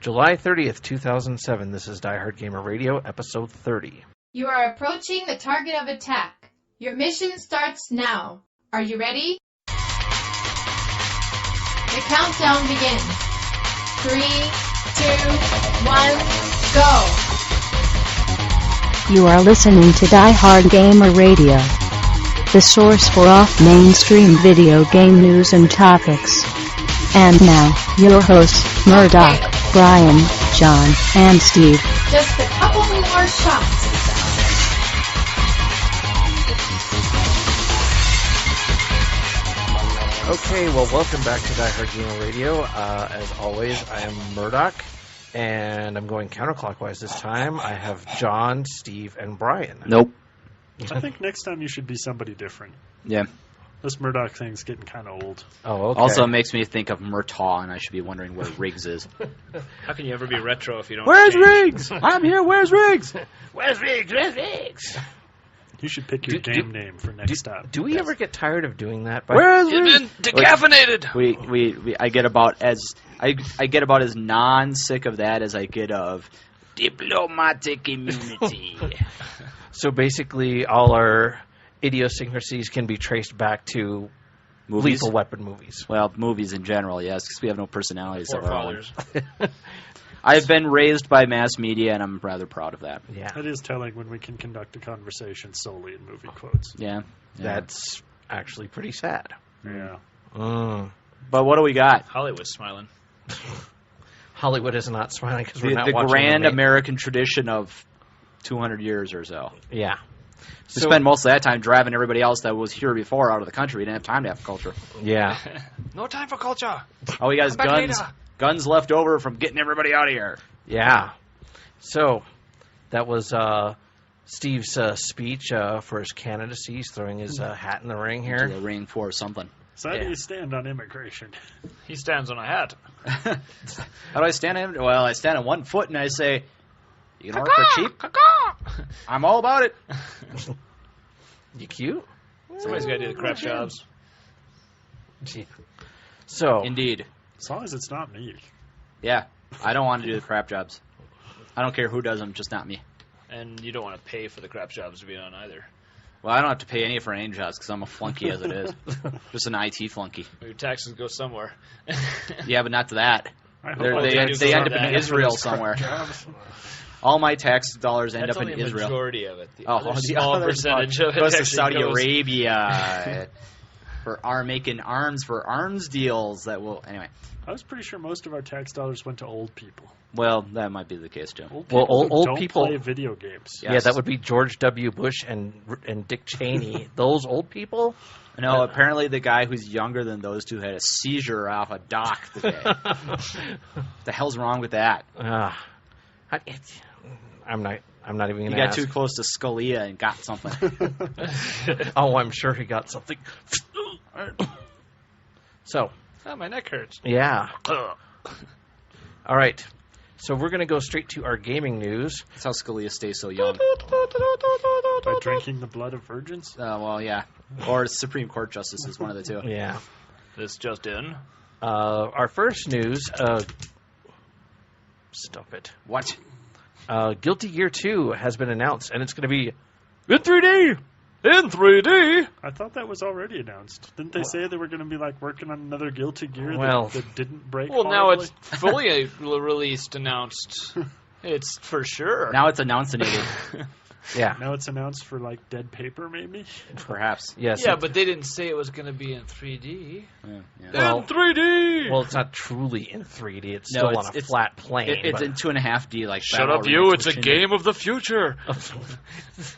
July 30th, 2007. This is Diehard Gamer Radio, episode 30. You are approaching the target of attack. Your mission starts now. Are you ready? The countdown begins. 3, 2, 1, go! You are listening to Diehard Gamer Radio, the source for off-mainstream video game news and topics. And now, your hosts, Murdock, Brian, John, and Steve. Just a couple more shots. Okay, well, welcome back to Diehard Gamer Radio. As always, I am Murdock, and I'm going counterclockwise this time. I have John, Steve, and Brian. Nope. I think next time you should be somebody different. Yeah. This Murdoch thing's getting kind of old. Oh, okay. Also, it makes me think of Murtaugh, and I should be wondering where Riggs is. How can you ever be retro if you don't Where's change? Riggs? I'm here. Where's Riggs? Where's Riggs? Where's Riggs? You should pick your game name for next time. Do we ever get tired of doing that? Where's You've Riggs? been decaffeinated! I get about as non-sick of that as I get of diplomatic immunity. So basically, all our idiosyncrasies can be traced back to Movies? Lethal Weapon movies. Well, movies in general, yes, because we have no personalities of our own. Forefathers. I've been raised by mass media, and I'm rather proud of that. Yeah, It is telling when we can conduct a conversation solely in movie quotes. Yeah. that's actually pretty sad. Yeah. But what do we got? Hollywood's smiling. Hollywood is not smiling because we're not The watching grand the American tradition of 200 years or so. Yeah. We spent most of that time driving everybody else that was here before out of the country. We didn't have time to have culture. Yeah. No time for culture. All we got is Come back guns. later. Guns left over from getting everybody out of here. Yeah. So that was Steve's speech for his candidacy. He's throwing his hat in the ring To here. the ring for something. So how do you stand on immigration? He stands on a hat. How do I stand on? Well, I stand on one foot and I say, "You can work for cheap." I'm all about it. You cute? Somebody's got to do the crap jobs. So Indeed. As long as it's not me. Yeah. I don't want to do the crap jobs. I don't care who does them, just not me. And you don't want to pay for the crap jobs to be on either. Well, I don't have to pay any for any jobs because I'm a flunky as it is. Just an IT flunky. Your taxes go somewhere. Yeah, but not to that. I hope They I do end up that. in Israel somewhere. All my tax dollars end That's up in only a Israel. majority of it. The Oh, other the small other percentage of it goes to actually Saudi goes- Arabia for making arms for arms deals that will anyway. I was pretty sure most of our tax dollars went to old people. Well, that might be the case too. Old Well, people who old don't people- play video games. Yes. yeah, that would be George W. Bush and Dick Cheney. Those old people. No, apparently the guy who's younger than those two had a seizure off a dock today. The hell's wrong with that? I'm not even He going to got ask. too close to Scalia and got something. Oh, I'm sure he got something. So, Oh, my neck hurts. yeah. All right. So we're going to go straight to our gaming news. That's how Scalia stays so young. By drinking the blood of virgins? Well, yeah. Or Supreme Court justices, one of the two. Yeah. This just in. Our first news. Stop it. What? Guilty Gear 2 has been announced, and it's going to be in 3D. In 3D. I thought that was already announced. Didn't they say they were going to be like working on another Guilty Gear Well- that didn't break Well, now horribly? it's fully released, announced. It's for sure. Now it's announced. Yeah. Now it's announced for like dead paper, maybe? Perhaps. Yes. Yeah, but they didn't say it was going to be in 3D. Yeah, yeah. Well- in 3D! Well, it's not truly in 3D. It's No, still it's- on a it's- flat plane. It's in 2.5D, like Shut Battle up, you. Remix, It's a which in- game of the future. Does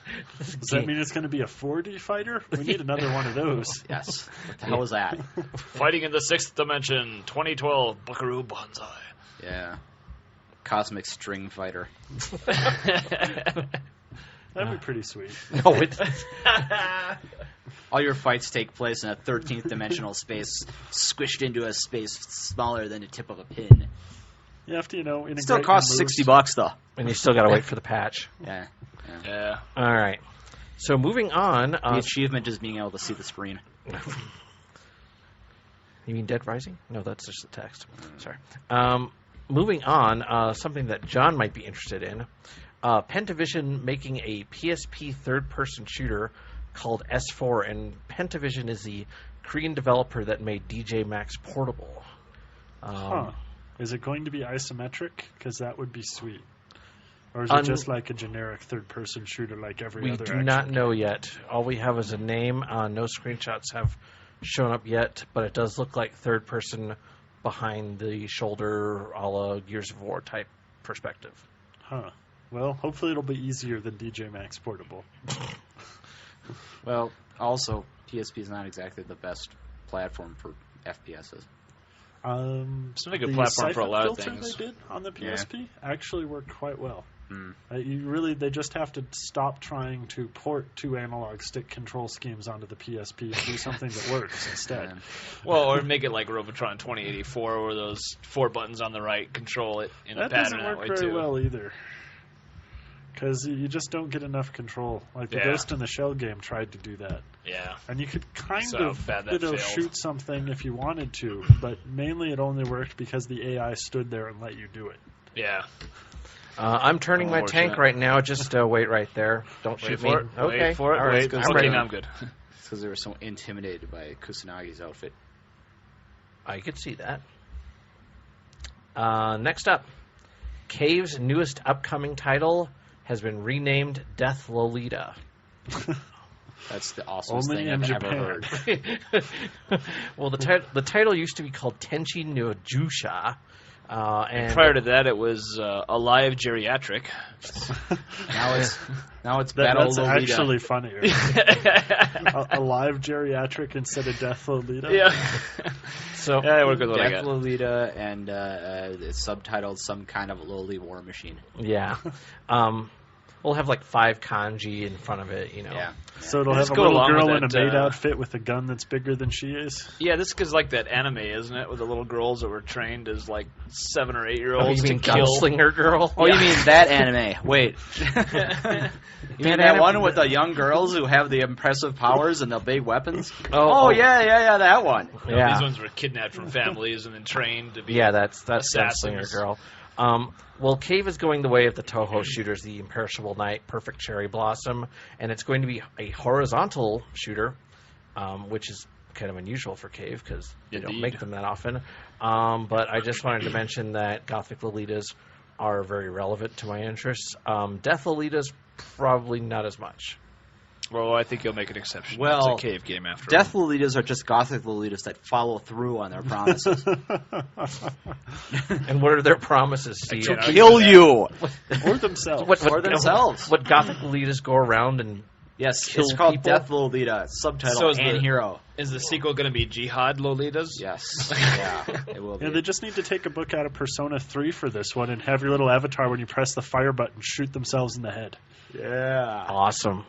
that mean it's going to be a 4D fighter? We need another one of those. Yes. What the hell was that? Fighting in the Sixth Dimension, 2012, Buckaroo Banzai. Yeah. Cosmic String Fighter. That'd be pretty sweet. No, it, All your fights take place in a 13th dimensional space, squished into a space smaller than the tip of a pin. You have to, integrate It still costs your moves. $60 though. and you still got to wait for the patch. Yeah. Yeah. All right. So moving on. The achievement is being able to see the screen. You mean Dead Rising? No, that's just the text. Sorry. moving on, something that John might be interested in. Pentavision making a PSP third-person shooter called S4, and Pentavision is the Korean developer that made DJ Max Portable. Is it going to be isometric? Because that would be sweet. Or is it just like a generic third-person shooter like every other? We do not know yet. All we have is a name. No screenshots have shown up yet, but it does look like third-person behind the shoulder, a la Gears of War type perspective. Huh. Well, hopefully it'll be easier than DJ Max Portable. Well, also, PSP is not exactly the best platform for FPSs. It's not a good platform for a lot of filter things. They did on the PSP actually worked quite well. Mm. They just have to stop trying to port two analog stick control schemes onto the PSP and do something that works instead. Well, or make it like Robotron 2084, where those 4 buttons on the right control it in a pattern that way doesn't work very too. well either. Because you just don't get enough control. Like the Ghost in the Shell game tried to do that. Yeah. And you could kind So of bad that failed. shoot something if you wanted to, but mainly it only worked because the AI stood there and let you do it. Yeah. I'm turning my tank right now. Just wait right there. Don't shoot me. For it. Okay. Wait for it. All right. Wait. I'm Okay, ready. now I'm good. It's because they were so intimidated by Kusanagi's outfit. I could see that. Next up, Cave's newest upcoming title has been renamed Death Lolita. That's the awesomest Only thing in I've Japan. ever heard. Well, the title used to be called Tenchi no Jusha. And Prior to that, it was Alive Geriatric. now it's Battle That's Lolita. actually funnier. a live geriatric instead of Death Lolita? Yeah. So Yeah, I work with what I Death got. Lolita, and it's subtitled some kind of lowly war machine. yeah, we'll have like 5 kanji in front of it. Yeah. So it'll Let's have a go little along girl with in a that, maid outfit with a gun that's bigger than she is. Yeah, this is like that anime, isn't it? With the little girls that were trained as like 7 or 8 year Oh, olds you to mean kill. Gunslinger Girl? Oh, you mean that anime? Wait. You mean that one with the young girls who have the impressive powers and the big weapons? Oh, yeah, that one. No, Yeah. These ones were kidnapped from families and then trained to be. Yeah, that's assassins. Gunslinger Girl. Well, Cave is going the way of the Toho shooters, the Imperishable Night, Perfect Cherry Blossom, and it's going to be a horizontal shooter, which is kind of unusual for Cave because they don't Indeed. make them that often. But I just wanted to mention that Gothic Lolitas are very relevant to my interests. Death Lolitas, probably not as much. Well, I think you'll make an exception. Well, it's a cave game after Death Lolitas are just Gothic Lolitas that follow through on their promises. And what are their promises, Steve? To Kill you! Or themselves. Or themselves. What Gothic Lolitas go around and Yes, Kill it's called people? Death Lolita. Subtitle So is and the- hero. Is the sequel going to be Jihad Lolitas? Yes. Yeah, it will be. Yeah, they just need to take a book out of Persona 3 for this one and have your little avatar, when you press the fire button, shoot themselves in the head. Yeah. awesome.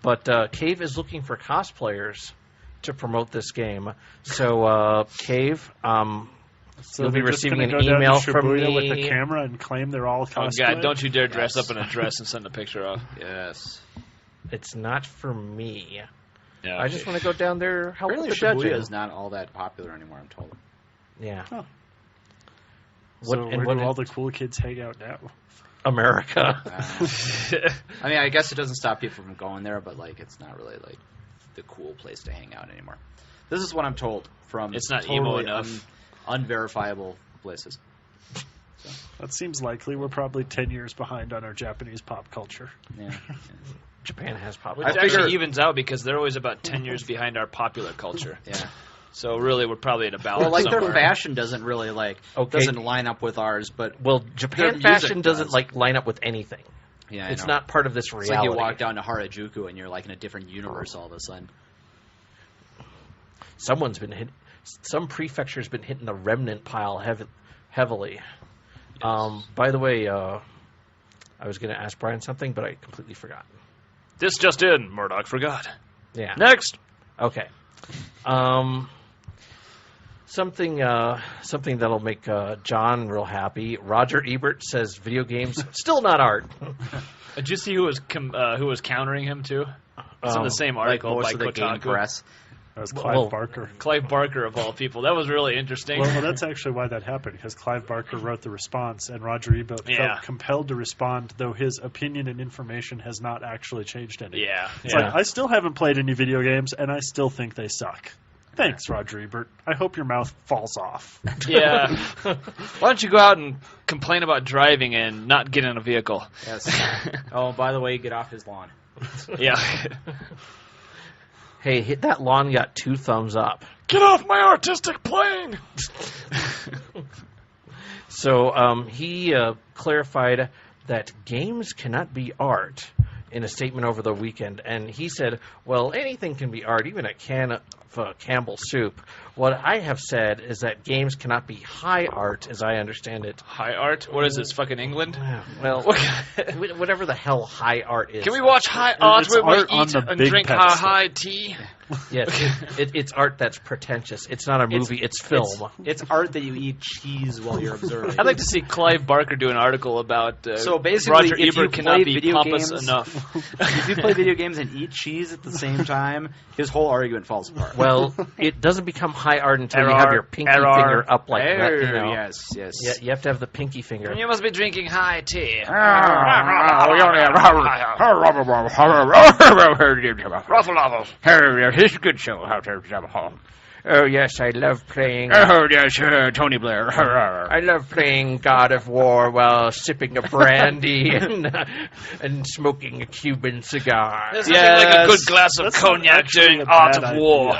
But Cave is looking for cosplayers to promote this game. So, Cave, So you'll be they're just receiving gonna an go down to email from Shibuya me. with a camera and claim they're all Oh, cosplaying. God, don't you dare dress up in a dress and send a picture off. Yes. It's not for me. Yeah. I just want to go down there, help Apparently with the Shibuya judging. is not all that popular anymore, I'm told. Yeah. Oh. What, So and where what do all the cool kids hang out now? America. I mean, I guess it doesn't stop people from going there, but, like, it's not really, like, the cool place to hang out anymore. This is what I'm told from It's not totally emo enough. unverifiable places. That seems likely. We're probably 10 years behind on our Japanese pop culture. Yeah. Japan has pop Which culture. actually evens out because they're always about 10 years behind our popular culture. Yeah. So really, we're probably at a balance Well, like, somewhere. their fashion doesn't really, like, Okay. doesn't line up with ours, but... Well, Their Japan music fashion doesn't does. like line up with anything. Yeah, I It's know. not part of this It's reality. like you walk down to Harajuku and you're, like, in a different universe all of a sudden. Someone's been hit. Some prefecture's been hitting the remnant pile heavily. By the way, I was going to ask Brian something, but I completely forgot. This just in, Murdock forgot. Yeah. Next. Okay. Something that'll make John real happy. Roger Ebert says video games still not art. Did you see who was countering him too? It's in the same Like article most by of the game Kotaku. press. That was Clive Barker. Clive Barker, of all people. That was really interesting. Well, that's actually why that happened, because Clive Barker wrote the response, and Roger Ebert felt compelled to respond, though his opinion and information has not actually changed any. Yeah. It's like, I still haven't played any video games, and I still think they suck. Thanks, Roger Ebert. I hope your mouth falls off. Yeah. Why don't you go out and complain about driving and not get in a vehicle? Yes. Oh, by the way, get off his lawn. Yeah. Hey, hit that lawn got 2 thumbs up. Get off my artistic plane! So he clarified that games cannot be art in a statement over the weekend. And he said, well, anything can be art, even a can of Campbell soup. What I have said is that games cannot be high art, as I understand it. High art? What is this, fucking England? Well, whatever the hell high art is. Can we watch high art where we art on eat the and big drink pedestal. high tea? Yes, it's art that's pretentious. It's not a movie, it's film. It's art that you eat cheese while you're observing. I'd like to see Clive Barker do an article about so basically, Roger if you Ebert cannot be video pompous games, enough. If you play video games and eat cheese at the same time, his whole argument falls apart. Well, it doesn't become high art until you have your pinky finger up like that. You know. Yes. Yeah, you have to have the pinky finger. You must be drinking high tea. It's a good show. Oh, yes, I love playing... Oh, yes, Tony Blair. I love playing God of War while sipping a brandy and smoking a Cuban cigar. There's nothing like a good glass of cognac during Art of War.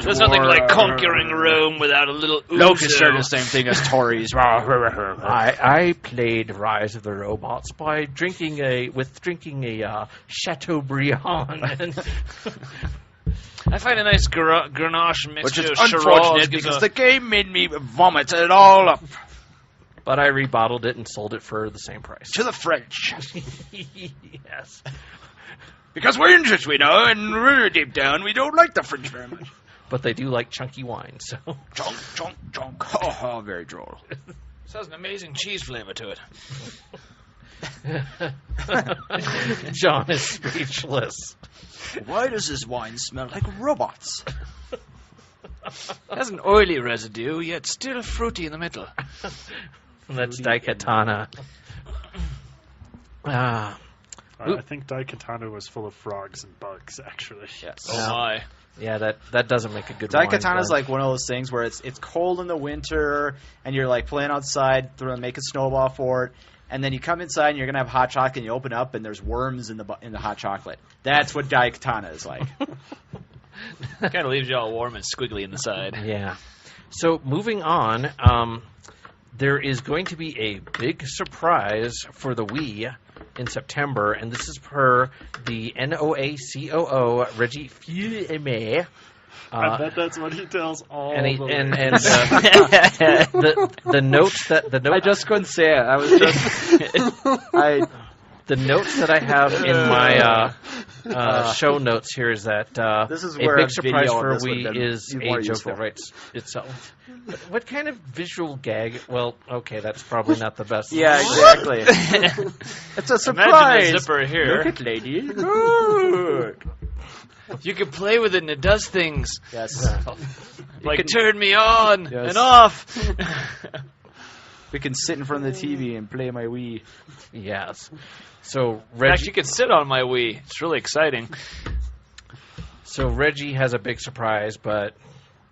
There's nothing like conquering Rome without a little Locusts are ouzo. the same thing as Tories. I played Rise of the Robots by drinking a Chateaubriand. I find a nice Grenache mixture Which is of unfortunate because the game made me vomit it all up. But I rebottled it and sold it for the same price. To the French. Yes. Because we're English, we know, and really deep down, we don't like the French very much. But they do like chunky wine, so... Chunk, chunk, chunk. Oh, very droll. This has an amazing cheese flavor to it. John is speechless. Why does this wine smell like robots? It has an oily residue, yet still fruity in the middle. That's Daikatana. I think Daikatana was full of frogs and bugs, actually. Yes. Oh my. Yeah, that doesn't make a good wine. Daikatana's like one of those things where it's cold in the winter, and you're like playing outside, make a snowball fort, and then you come inside and you're gonna have hot chocolate, and you open up and there's worms in the hot chocolate. That's what Daikatana is like. Kind of leaves you all warm and squiggly in the side. Yeah. So moving on, there is going to be a big surprise for the Wii in September, and this is per the NOACOO Reggie Fils-Aimé. I bet that's what he tells all And the the notes that I just couldn't say it. I was just the notes that I have in my show notes here is that This is a where big a surprise video for of this would have Wii been is more a joke useful. that writes itself. What kind of visual gag? Well, okay, that's probably not the best. Yeah, exactly. It's a surprise. Imagine the zipper here. Look at lady. Good. You can play with it and it does things. Yes. Like turn me on Yes. and off. We can sit in front of the TV and play my Wii. Yes. So In fact, Reggie, you can sit on my Wii. It's really exciting. Reggie has a big surprise, but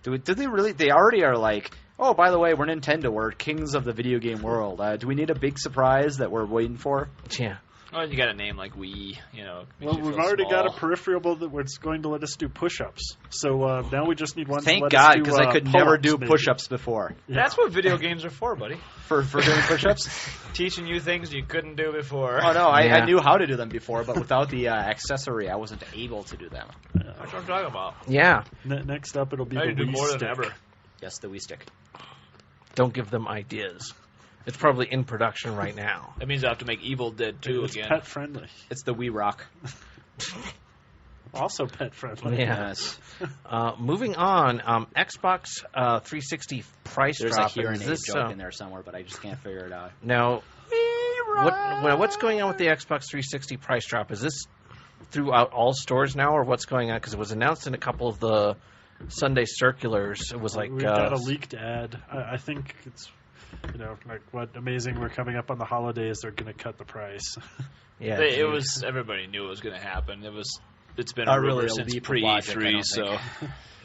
Do they really? They already are like, oh, by the way, we're Nintendo. We're kings of the video game world. Do we need a big surprise that we're waiting for? yeah. Well, you got a name like Wii, you know. makes Well, you we've feel already got a small. peripheral that's going to let us do push-ups. So now we just need one to Thank let God, us do because I could never pull-ups, do maybe. push-ups before. Yeah. That's what video games are for, buddy. For doing push-ups? Teaching you things you couldn't do before. Oh, no, Yeah. I knew how to do them before, but without the accessory, I wasn't able to do them. That's what I'm talking about. Yeah. Next up, it'll be I the do Wii more stick. than ever. Yes, the Wii Stick. Don't give them ideas. It's probably in production right now. That means I have to make Evil Dead 2 It's again. pet-friendly. It's the Wii Rock. Also pet-friendly. Yeah. Yes. Moving on, Xbox 360 price There's drop. a hearing Is aid this, joke in there somewhere, but I just can't figure it out. Now, what's going on with the Xbox 360 price drop? Is this throughout all stores now, or what's going on? Because it was announced in a couple of the Sunday circulars. It was like We've got a leaked ad. I think it's, like what amazing. We're coming up on the holidays. They're going to cut the price. yeah, It was everybody knew it was going to happen. It's been Not a rumor really a since leap of pre logic, I E3. don't So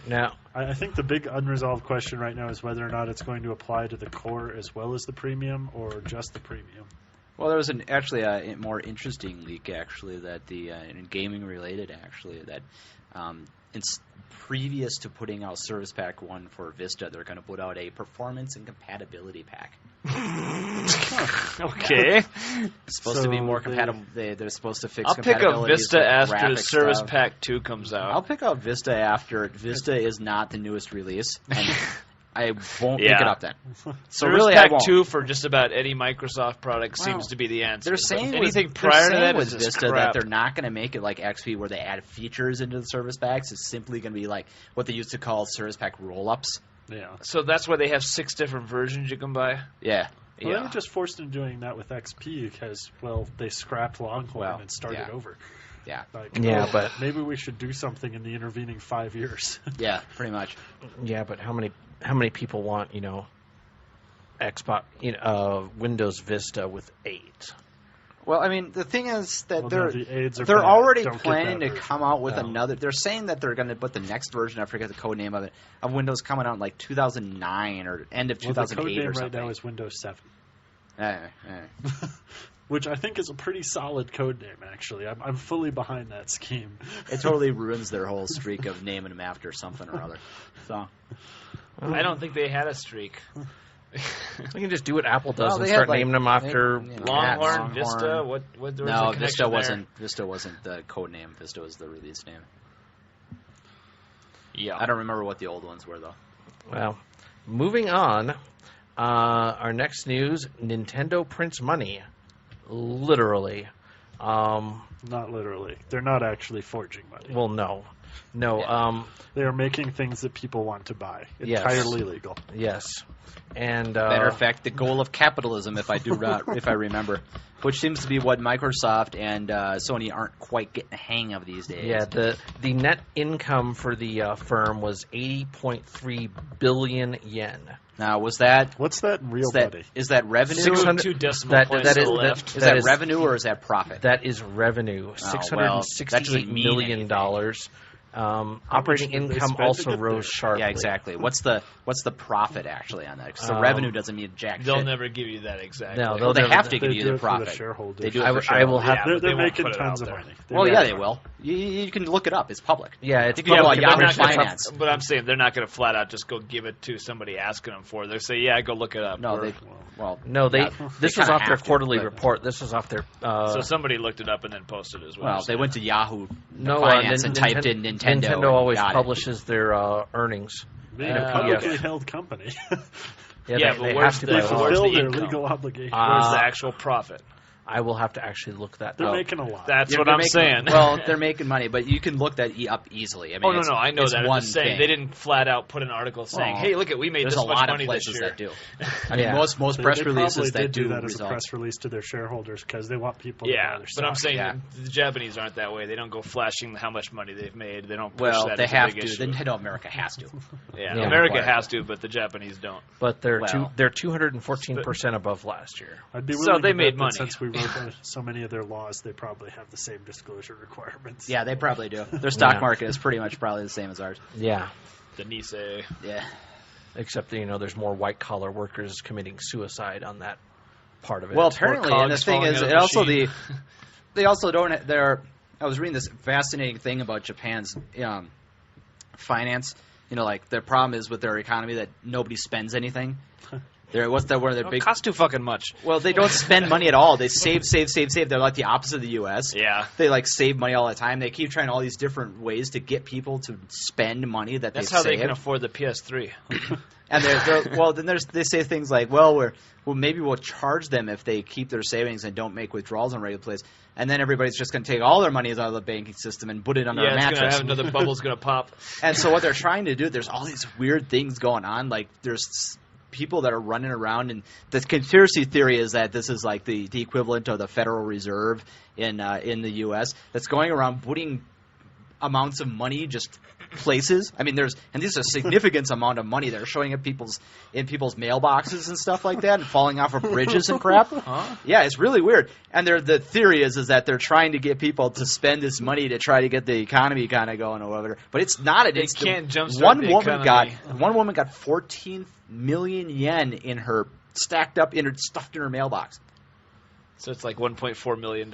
now. I think the big unresolved question right now is whether or not it's going to apply to the core as well as the premium, or just the premium. Well, there was actually a more interesting leak, actually, that gaming related, actually, that previous to putting out Service Pack 1 for Vista, they're going to put out a performance and compatibility pack. okay, It's supposed to be more compatible. They're supposed to fix I'll pick up compatibilities Vista with after graphic Service stuff. Pack 2 comes out. I'll pick up Vista after. Vista is not the newest release, and I won't pick Yeah. it up then. So Service really, Pack I won't. 2 for just about any Microsoft product Well, seems to be the answer. They're But saying anything with, prior they're to saying that with is just Vista that crap. they're not going to make it like XP where they add features into the service packs. It's simply going to be like what they used to call service pack roll-ups. Yeah. So that's why they have 6 different versions you can buy. Yeah. Well, they were just forced into doing that with XP because, they scrapped Longhorn Well, and started yeah. over. Yeah. Yeah, but maybe we should do something in the intervening 5 years. Yeah, pretty much. yeah, but how many people want Xbox Windows Vista with 8? Well, I mean, the thing is that the aids are they're bad. already Don't get planning that to version. come out with Oh. another. They're saying that they're going to put the next version. I forget the code name of it. Of Windows coming out in like 2009 or end of Well, the 2008 code name or right something. now is Windows 7. Eh. Which I think is a pretty solid code name, actually. I'm fully behind that scheme. It totally ruins their whole streak of naming them after something or other. So I don't think they had a streak. We can just do what Apple does Well, and they start had, like, naming them after. Longhorn, Vista, what there was no, a connection Vista there? Vista wasn't the code name. Vista was the release name. Yeah. I don't remember what the old ones were though. Well, moving on. Our next news: Nintendo prints money, literally. Not literally. They're not actually forging money. Well, no. Yeah. They are making things that people want to buy. Yes. Entirely legal. Yes, and Matter of fact, the goal of capitalism, if I remember, which seems to be what Microsoft and Sony aren't quite getting the hang of these days. yeah, the net income for the firm was 80.3 billion yen. Now, what's that? What's that in real money? Is that revenue? 600 Two decimal that- points that to is- the that- left. Is that revenue or is that profit? That is revenue, well, $668 that doesn't mean million dollars. Operating did they income spend to also get rose there? sharply. Yeah, exactly. What's the profit actually on that? Because the Um, revenue doesn't mean jack They'll shit. never give you that exactly. No, Well, they'll they never- have to give They you do the it for profit. the shareholders. They do it I for will shareholders. have. Yeah, They're but they won't making put it tons out of there. money. Well, Yeah. yeah, they will. You can look it up. It's public. Yeah, it's You Yeah, can go but on they're Yahoo not gonna- Finance. But I'm saying they're not going to flat out just go give it to somebody asking them for it. They say, "Yeah, go look it up." No, Or- they. Well, No, they. yeah, This they was kinda off their have to, quarterly but- report. This was off their. so somebody looked it up and then posted it as well. Well, they went to Yahoo No, Finance and Ninten- typed in Nintendo. Nintendo and always got it. publishes their earnings. Being in a a publicly PDF. held company. Yeah, they but where's have to. the- They by law. where's fulfill their income? legal obligation. Where's the actual profit? I will have to actually look that They're up. making a lot. That's Yeah, what they're I'm making- saying. Well, they're making money, but you can look that up easily. I mean, Oh no, I know it's that. I'm one just saying thing. they didn't flat out put an article saying, Well, "Hey, look at we made There's this a much lot of money this places year." that do. I mean, Yeah. most They press probably releases did that do that as a result. press release to their shareholders because they want people to buy Yeah, their but I'm stock. saying Yeah. the Japanese aren't that way. They don't go flashing how much money they've made. They don't push Well, that they as a have big to. issue. Nintendo America has to. Yeah, Yeah. America Required. has to, but the Japanese don't. But they're Well. they're 214% above last year. I'd be So willing they to made bet money. that since we wrote so many of their laws, they probably have the same disclosure requirements. Yeah, they probably do. Their stock Yeah. market is pretty much probably the same as ours. Yeah, The Nisei. Yeah. except that, there's more white collar workers committing suicide on that part of it. Well, apparently, and the cogs thing falling is, out of it the also machine. they also don't. I was reading this fascinating thing about Japan's finance. Like the problem is with their economy that nobody spends anything. One of their It big. costs too fucking much. Well, they don't spend money at all. They save. They're like the opposite of the U.S. Yeah, They save money all the time. They keep trying all these different ways to get people to spend money that that's they've how they saved. can afford the PS3. And they say things like, maybe we'll charge them if they keep their savings and don't make withdrawals on a regular place. And then everybody's just going to take all their money out of the banking system and put it under Yeah, a it's gonna mattress. have another bubble's gonna pop. And so what they're trying to do, there's all these weird things going on. Like there's people that are running around, and the conspiracy theory is that this is like the equivalent of the Federal Reserve in the U.S. that's going around putting amounts of money just places. I mean, this is a significant amount of money that are showing up in people's mailboxes and stuff like that, and falling off of bridges and crap. Huh? Yeah, it's really weird. And the theory is that they're trying to get people to spend this money to try to get the economy kind of going or whatever. But it's not. They can't jumpstart one the woman economy. One woman got 14 million yen in her stuffed in her mailbox. So it's like $1.4 million.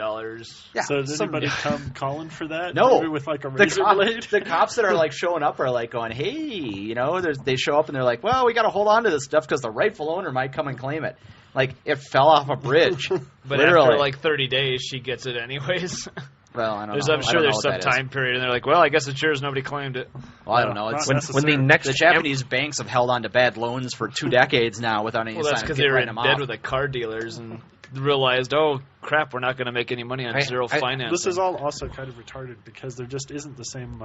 Yeah. So did anybody come calling for that? No. Maybe with like a razor blade? The cops that are like showing up are like going, hey, you know, they show up and they're like, well, we got to hold on to this stuff because the rightful owner might come and claim it. Like, it fell off a bridge. But literally. after like 30 days, she gets it anyways. Well, I don't I'm know. I sure don't know there's what some that is. time period, and they're like, well, I guess it's yours. Nobody claimed it. Well, I don't know. It's Not When the necessarily. next the Japanese banks have held on to bad loans for 2 decades now without any Well, that's sign because of they were writing in them bed off. with the car dealers and realized, oh, crap, we're not going to make any money on zero financing. This is all also kind of retarded because there just isn't the same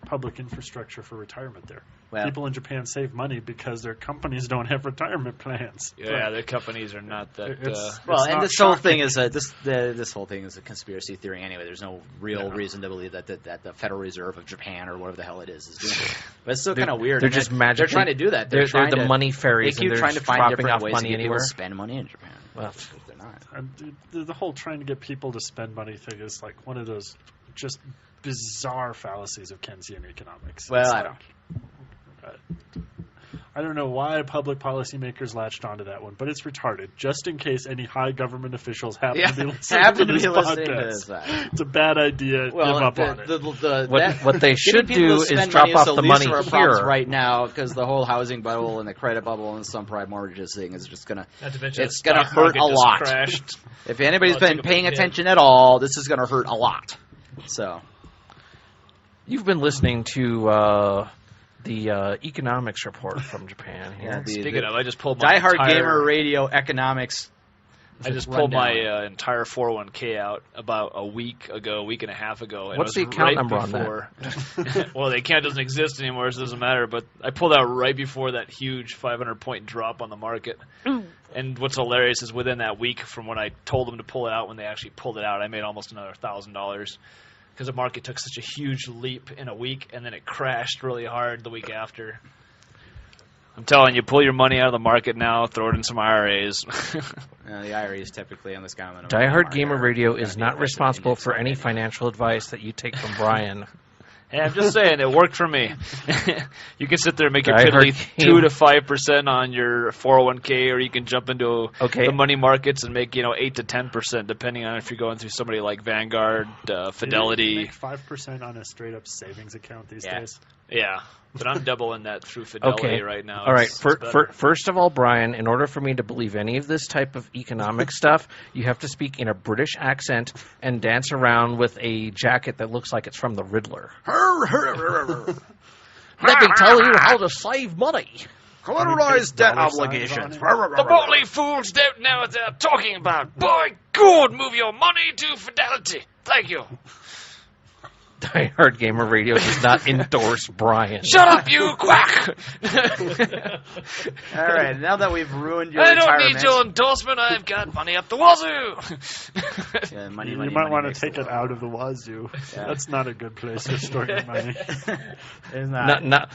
public infrastructure for retirement there. Well- People in Japan save money because their companies don't have retirement plans. Yeah, the companies are not that... Well, It's and not this whole shocking. thing is this whole thing is a conspiracy theory anyway. There's no real reason to believe that the Federal Reserve of Japan or whatever the hell it is doing it. But it's still kind of weird. They're And just They're magically- trying to do that. They're trying the to, money fairies. They keep and they're trying to just find dropping different off ways money to get people anywhere. to spend money in Japan. Well, They're not. And the whole trying to get people to spend money thing is like one of those just bizarre fallacies of Keynesian economics. Well, It's I like, I don't know why public policymakers latched onto that one, but it's retarded. Just in case any high government officials happen to be listening to this podcast. It's a bad idea. Give up on it. What they should do is drop off the money here. right now because the whole housing bubble and the credit bubble and some prime mortgages thing is just gonna Not to mention it's the gonna stock hurt market a just lot. crashed. If anybody's Well, it been took a paying big hit. attention at all, this is gonna hurt a lot. So You've been listening to the economics report from Japan here. Yeah, Speaking of, I just pulled my Diehard entire, Gamer Radio economics. I just pulled rundown. my entire 401k out about a week and a half ago. And What's it the was account right number on before, well, the account doesn't exist anymore, so it doesn't matter. But I pulled out right before that huge 500-point drop on the market. And what's hilarious is within that week from when I told them to pull it out, when they actually pulled it out, I made almost another $1,000 because the market took such a huge leap in a week, and then it crashed really hard the week after. I'm telling you, pull your money out of the market now, throw it in some IRAs. The IRAs typically on this comment. Diehard Gamer Radio is not responsible for any financial advice that you take from Brian. Hey, I'm just saying, it worked for me. You can sit there and make your Diehard piddly Game- 2 to 5% on your 401k, or you can jump into Okay. the money markets and make 8 to 10%, depending on if you're going through somebody like Vanguard, You Fidelity. make 5% on a straight up savings account these Yeah. days. Yeah, but I'm doubling that through Fidelity Okay. right now. All right. It's better. First of all, Brian, in order for me to believe any of this type of economic stuff, you have to speak in a British accent and dance around with a jacket that looks like it's from the Riddler. Let me tell you how to save money. Collateralized debt Dollar signs obligations. on The motley fools don't know what they're talking about. By God, move your money to Fidelity. Thank you. Diehard Gamer Radio does not endorse Brian. Shut up, you quack! All right, now that we've ruined your I don't retirement, need your endorsement. I've got money up the wazoo. Yeah, money, You money, might money want makes to take the it world. out of the wazoo. Yeah. That's not a good place to store your money. It's not. Not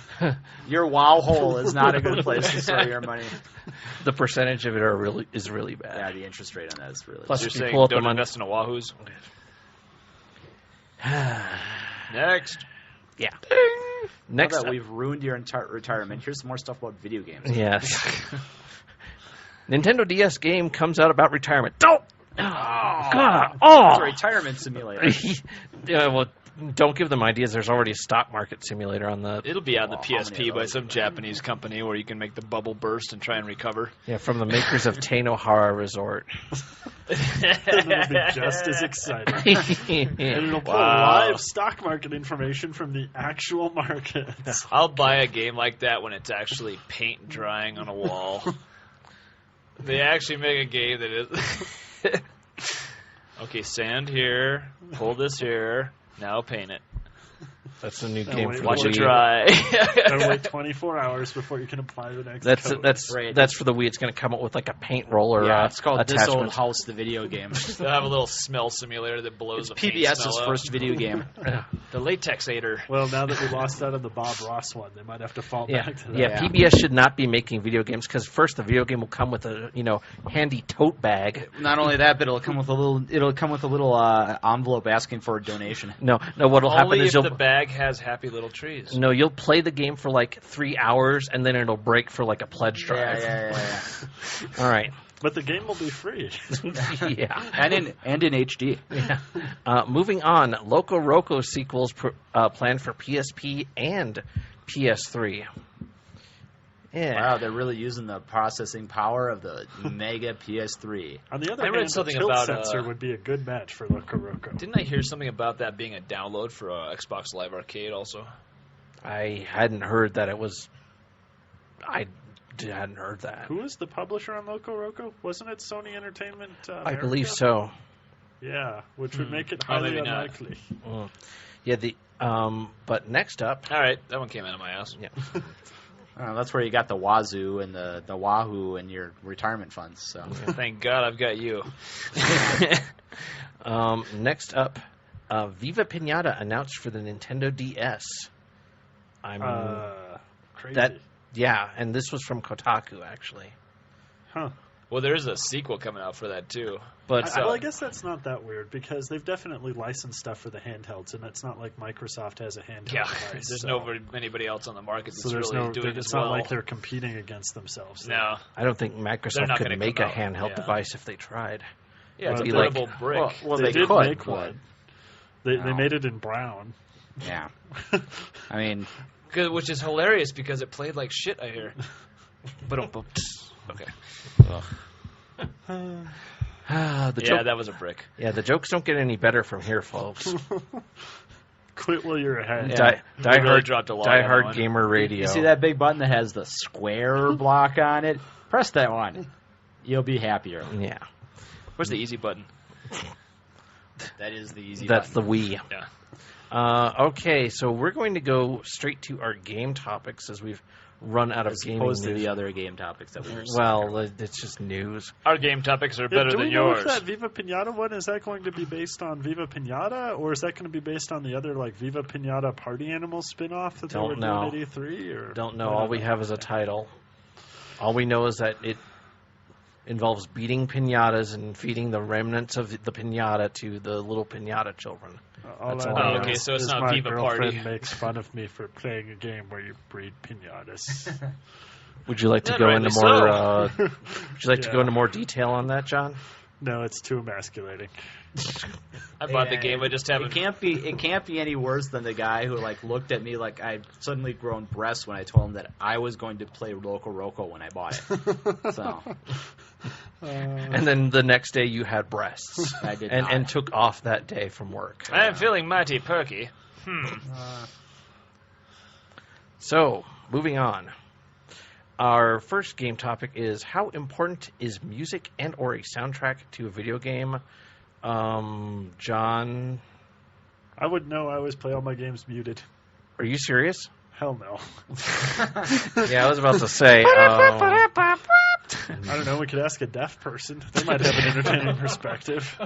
Your wow hole is not a good place to store your money. the percentage of it is really bad. Yeah, the interest rate on that is really. Plus, You're if you saying pull up the don't money, invest in a wahoos? Next. yeah. Now Next, that we've ruined your entire retirement, here's some more stuff about video games. yes. Nintendo DS game comes out about retirement. Don't. God. It's Oh. a retirement simulator. Yeah. Well, don't give them ideas. There's already a stock market simulator on the It'll be on the Oh, how many PSP of by those some are there? Japanese company where you can make the bubble burst and try and recover. from the makers of Tainohara Resort. And it'll be just as exciting. And it'll pull Wow. live stock market information from the actual markets. I'll buy a game like that when it's actually paint drying on a wall. They actually make a game that is... Okay, sand here, pull this here, now paint it. That's a new game for Watch the it Wii. try. Gotta wait 24 hours before you can apply the next code. That's for the Wii. It's going to come up with like a paint roller. Yeah, it's called attachment. This Old House, the video game. They'll have a little smell simulator that blows it's the PBS's first video game. The Latexator. Well, now that we lost out on the Bob Ross one, they might have to fall back to that. Yeah, PBS should not be making video games because first the video game will come with a handy tote bag. Not only that, but it'll come with a little envelope asking for a donation. No. What'll happen is if the bag has happy little trees. No, you'll play the game for like 3 hours and then it'll break for like a pledge drive. Yeah. All right. But the game will be free. Yeah. And in HD. Yeah. Moving on, Loco Roco sequels planned for PSP and PS3. Yeah. Wow, they're really using the processing power of the Mega PS3. On the other hand, the tilt sensor would be a good match for Loco Roco. Didn't I hear something about that being a download for Xbox Live Arcade also? I hadn't heard that it was... I hadn't heard that. Who was the publisher on Loco Roco? Wasn't it Sony Entertainment I believe so. Yeah, which would make it highly unlikely. Yeah, but next up... All right, that one came out of my ass. Yeah. That's where you got the Wazoo and the Wahoo and your retirement funds. So Thank God I've got you. Next up, Viva Pinata announced for the Nintendo DS. Crazy. Yeah, and this was from Kotaku, actually. Huh. Well, there is a sequel coming out for that, too. But I guess that's not that weird, because they've definitely licensed stuff for the handhelds, and it's not like Microsoft has a handheld device. There's anybody else on the market that's doing it's as well. Not like they're competing against themselves. No. I don't think Microsoft could make a handheld device if they tried. Yeah, it's a portable brick. Well, they did make one. They made it in brown. Yeah. I mean... Which is hilarious, because it played like shit, I hear. Okay. That was a brick. Yeah, the jokes don't get any better from here, folks. Quit while you're ahead. Diehard Gamer Radio. You see that big button that has the square block on it? Press that one. You'll be happier. Yeah. Where's the easy button? That is the easy That's button. the Wii. Yeah. Okay, so we're going to go straight to our game topics as we've run out of gaming news. As opposed to the other game topics that we were it's just news. Our game topics are better than yours. Do we know if that Viva Pinata one, is that going to be based on Viva Pinata, or is that going to be based on the other Viva Pinata Party Animal spin-off that they were doing at E3? Or don't know. All we have is a title. All we know is that it involves beating pinatas and feeding the remnants of the pinata to the little pinata children. Okay, so it's not Viva Party. My girlfriend makes fun of me for playing a game where you breed pinatas. Would you like to go into more? Would you like to go into more detail on that, John? No, it's too emasculating. I bought the game. I just haven't. It can't be any worse than the guy who looked at me like I'd suddenly grown breasts when I told him that I was going to play Loco Roco when I bought it. So. And then the next day you had breasts. I did and took off that day from work. I am feeling mighty perky. So, moving on. Our first game topic is, how important is music and or a soundtrack to a video game? John? I would know. I always play all my games muted. Are you serious? Hell no. Yeah, I was about to say. I don't know. We could ask a deaf person. They might have an entertaining perspective.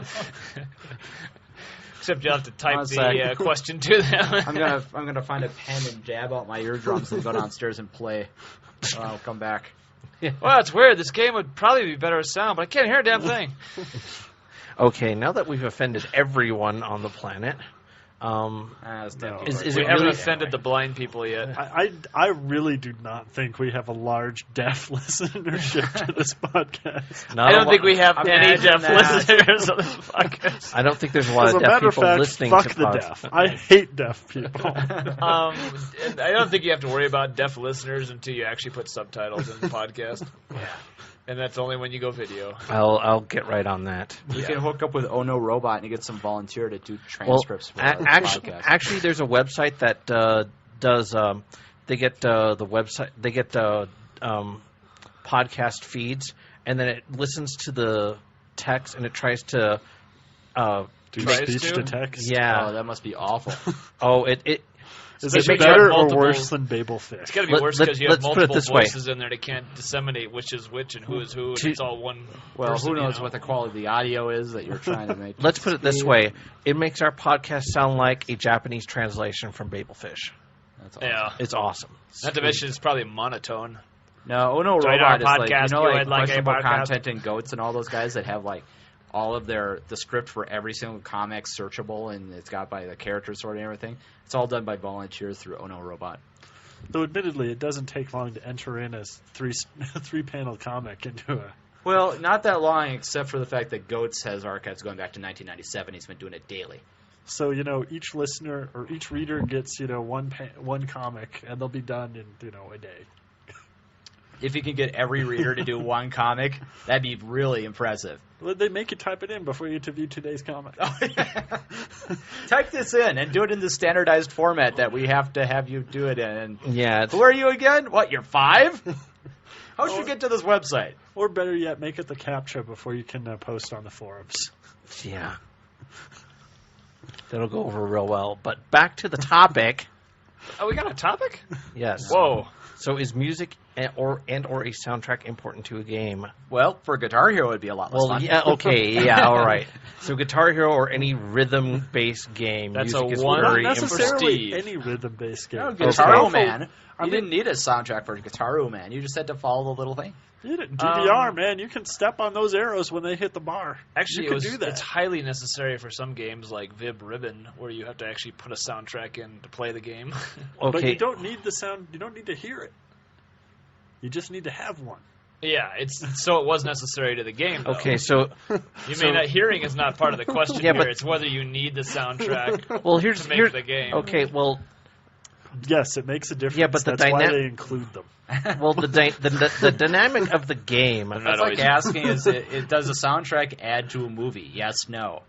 Except you'll have to type the question to them. I'm gonna find a pen and jab out my eardrums and go downstairs and play. I'll come back. Yeah. Well, it's weird. This game would probably be better with sound, but I can't hear a damn thing. Okay, now that we've offended everyone on the planet, we haven't offended the blind people yet. I really do not think we have a large deaf listenership to this podcast. I don't think we have any deaf listeners on this podcast. I don't think there's a lot of deaf people listening to the deaf. I hate deaf people. I don't think you have to worry about deaf listeners until you actually put subtitles in the podcast. Yeah. And that's only when you go video. I'll get right on that. You can hook up with Oh No Robot and get some volunteer to do transcripts for the podcast. Actually, there's a website that does. They get the website. They get podcast feeds, and then it listens to the text, and it tries to do speech to text. Yeah. Oh, that must be awful. Oh, Is it better or worse than Babelfish? It's got to be worse because you have multiple voices in there that can't disseminate which is which and who is who, and it's all one person, who knows what the quality of the audio is that you're trying to make. Let's put it this way. It makes our podcast sound like a Japanese translation from Babelfish. That's awesome. Yeah. It's awesome. Not to mention it's probably monotone. No, Robot is questionable content and Goats and all those guys that have all of the script for every single comic searchable, and it's got by the character sort and everything. It's all done by volunteers through Oh No Robot. Though admittedly, it doesn't take long to enter in a three-panel comic into a... Well, not that long, except for the fact that Goats has archives going back to 1997. He's been doing it daily. So, each listener or each reader gets, one comic, and they'll be done in, a day. If you can get every reader to do one comic, that'd be really impressive. Well, they make you type it in before you interview today's comic. Oh, yeah. Type this in and do it in the standardized format that we have to have you do it in. Yeah. Who are you again? What, you're 5? How'd you get to this website? Or better yet, make it the CAPTCHA before you can post on the forums. Yeah. That'll go over real well. But back to the topic. Oh, we got a topic? Yes. Whoa. So is music or a soundtrack important to a game? Well, for Guitar Hero, it'd be a lot less fun. Yeah, okay, yeah, all right. So Guitar Hero or any rhythm-based game, that's music is one very not necessarily important. any rhythm-based game. No, Guitar Man. You didn't need a soundtrack for Guitar Man. You just had to follow the little thing. You didn't. DDR, man. You can step on those arrows when they hit the bar. Actually, you can do that. It's highly necessary for some games like Vib Ribbon, where you have to actually put a soundtrack in to play the game. Okay. But you don't need the sound. You don't need to hear it. You just need to have one. Yeah, it was necessary to the game, though. Okay, so... hearing is not part of the question here. It's whether you need the soundtrack to make the game. Okay, well... Yes, it makes a difference. Yeah, but that's why they include them. Well, the dynamic of the game... That's like asking, does a soundtrack add to a movie? Yes, no.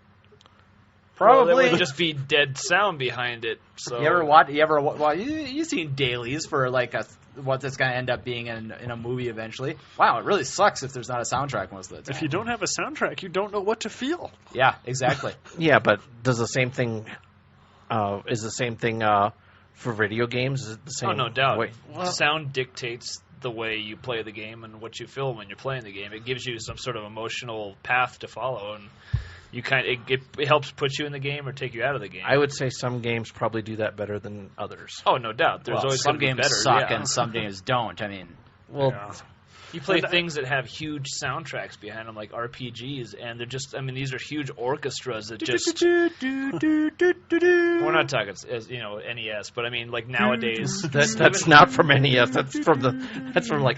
Probably. Well, there would just be dead sound behind it. So. You've seen dailies for what that's going to end up being in a movie eventually. Wow, it really sucks if there's not a soundtrack most of the time. If you don't have a soundtrack, you don't know what to feel. Yeah, exactly. Yeah, but does the same thing... is the same thing for video games? Is it the same? Oh, no doubt. Way? Well, sound dictates the way you play the game and what you feel when you're playing the game. It gives you some sort of emotional path to follow, and it helps put you in the game or take you out of the game. I would say some games probably do that better than others. Oh, no doubt. There's always some games better, suck and some games don't. I mean, you play things that have huge soundtracks behind them, like RPGs, and they're just, these are huge orchestras that just... We're not talking, NES, but nowadays... That's not from NES, that's from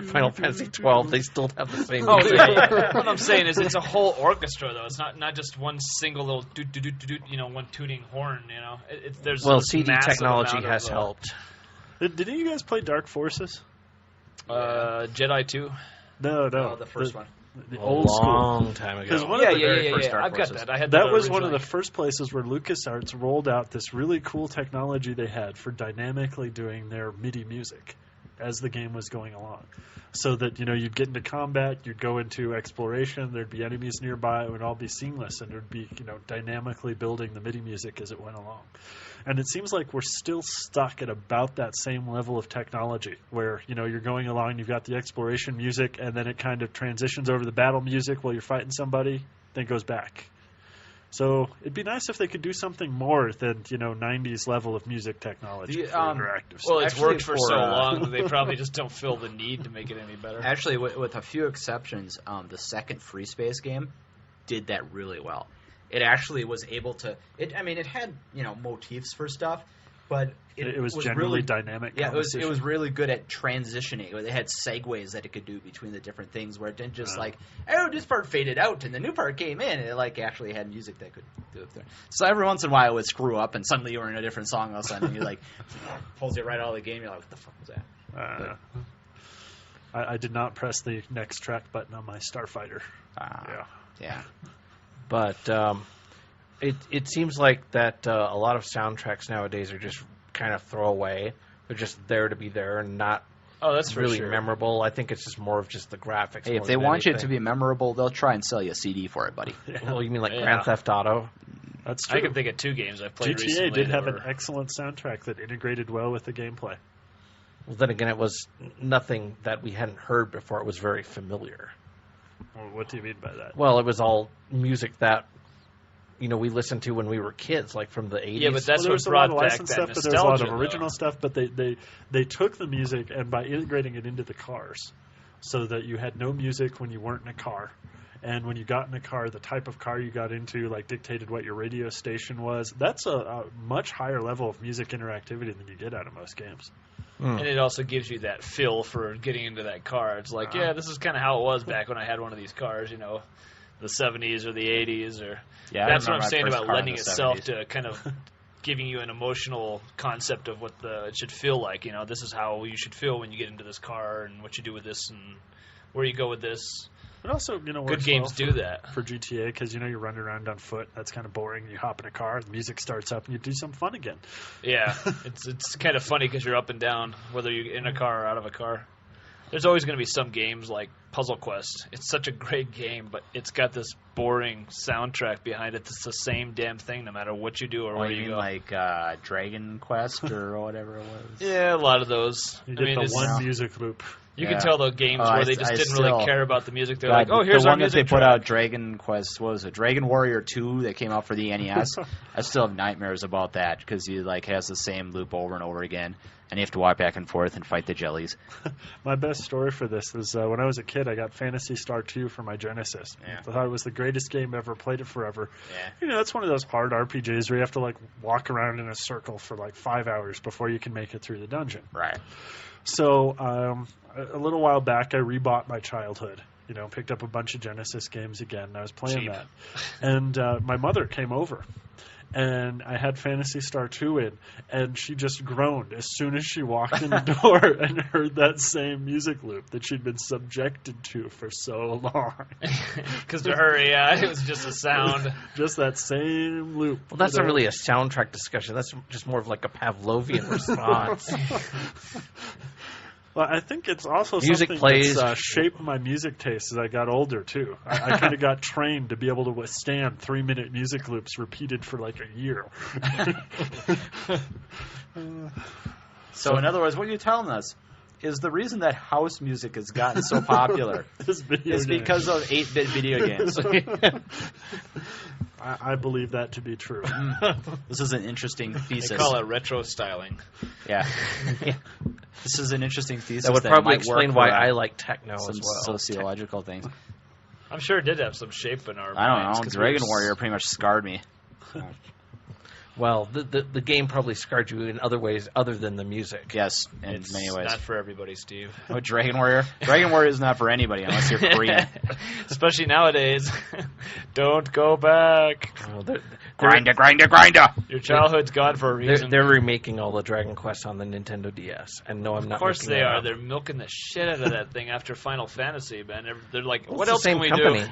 Final Fantasy 12. They still have the same... Oh, yeah. What I'm saying is it's a whole orchestra, though. It's not just one single little one tooting horn, There's CD technology has helped. Did any of you guys play Dark Forces? Jedi 2? No, the first one. The old school. Long time ago. I've got that. I had that was one of the first places where LucasArts rolled out this really cool technology they had for dynamically doing their MIDI music as the game was going along. So that, you'd get into combat, you'd go into exploration, there'd be enemies nearby, it would all be seamless, and there'd be, dynamically building the MIDI music as it went along. And it seems like we're still stuck at about that same level of technology where, you're going along, you've got the exploration music, and then it kind of transitions over the battle music while you're fighting somebody, then goes back. So it'd be nice if they could do something more than, 90s level of music technology for interactive stuff. Well, it's worked for so long that they probably just don't feel the need to make it any better. Actually, with a few exceptions, the second Free Space game did that really well. It actually was able to... It had, motifs for stuff, but it was generally really dynamic. Yeah, it was really good at transitioning. It had segues that it could do between the different things where it didn't just this part faded out and the new part came in. It actually had music that could do it there. So every once in a while it would screw up and suddenly you were in a different song all of a sudden and pulls you right out of the game. You're like, what the fuck was that? I did not press the next track button on my Starfighter. Yeah. But it seems like that a lot of soundtracks nowadays are just kind of throwaway. They're just there to be there and not really memorable. I think it's just more of just the graphics. Hey, if they want you to be memorable, they'll try and sell you a CD for it, buddy. Well, you mean like Grand Theft Auto? That's true. I can think of 2 games I've played recently. GTA did have an excellent soundtrack that integrated well with the gameplay. Well, then again, it was nothing that we hadn't heard before. It was very familiar. Well, what do you mean by that? Well, it was all music that we listened to when we were kids, like from the 80s. Yeah, but that's what brought back that nostalgia. But there was a lot of original stuff, but they took the music and by integrating it into the cars so that you had no music when you weren't in a car. And when you got in a car, the type of car you got into dictated what your radio station was. That's a much higher level of music interactivity than you get out of most games. And it also gives you that feel for getting into that car. It's like, yeah, this is kind of how it was back when I had one of these cars, the 70s or the 80s. That's what I'm saying about lending itself to kind of giving you an emotional concept of what it should feel like. This is how you should feel when you get into this car and what you do with this and where you go with this. But also, good games do that for GTA because you're running around on foot. That's kind of boring. You hop in a car, the music starts up, and you do something fun again. Yeah, it's kind of funny because you're up and down, whether you're in a car or out of a car. There's always going to be some games like Puzzle Quest. It's such a great game, but it's got this boring soundtrack behind it. It's the same damn thing no matter what you do or where you go. Like Dragon Quest or whatever it was? Yeah, a lot of those. You get the one music loop. You can tell the games where they just didn't really care about the music. They're like, here's our music the one that they put out, Dragon Quest, what was it? Dragon Warrior 2 that came out for the NES. I still have nightmares about that because you has the same loop over and over again, and you have to walk back and forth and fight the jellies. My best story for this is when I was a kid, I got Phantasy Star 2 for my Genesis. Yeah. I thought it was the greatest game ever. Played it forever. Yeah. That's one of those hard RPGs where you have to walk around in a circle for 5 hours before you can make it through the dungeon. Right. So a little while back, I rebought my childhood. Picked up a bunch of Genesis games again, and I was playing that. And my mother came over, and I had Phantasy Star 2 in, and she just groaned as soon as she walked in the door and heard that same music loop that she'd been subjected to for so long. Because to her, it was just a sound. Just that same loop. Well, that's not really a soundtrack discussion. That's just more of a Pavlovian response. Well, I think it's also music something that's shaped my music taste as I got older, too. I kind of got trained to be able to withstand 3-minute music loops repeated for a year. So, in other words, what you're telling us is the reason that house music has gotten so popular is because of 8-bit video games. I believe that to be true. This is an interesting thesis. They call it retro styling. Yeah. This is an interesting thesis. That would probably explain why I like techno as well. Sociological things. I'm sure it did have some shape in our I don't know. Dragon Warrior pretty much scarred me. Well, the game probably scarred you in other ways other than the music. Yes, in many ways. It's not for everybody, Steve. Oh, Dragon Warrior? Dragon Warrior is not for anybody unless you're Korean. Especially nowadays. Don't go back. Grinder. Your childhood's gone for a reason. They're remaking all the Dragon Quests on the Nintendo DS. And no, I'm not. Of course they are. They're milking the shit out of that thing after Final Fantasy, man. They're like, what else can we do? Well,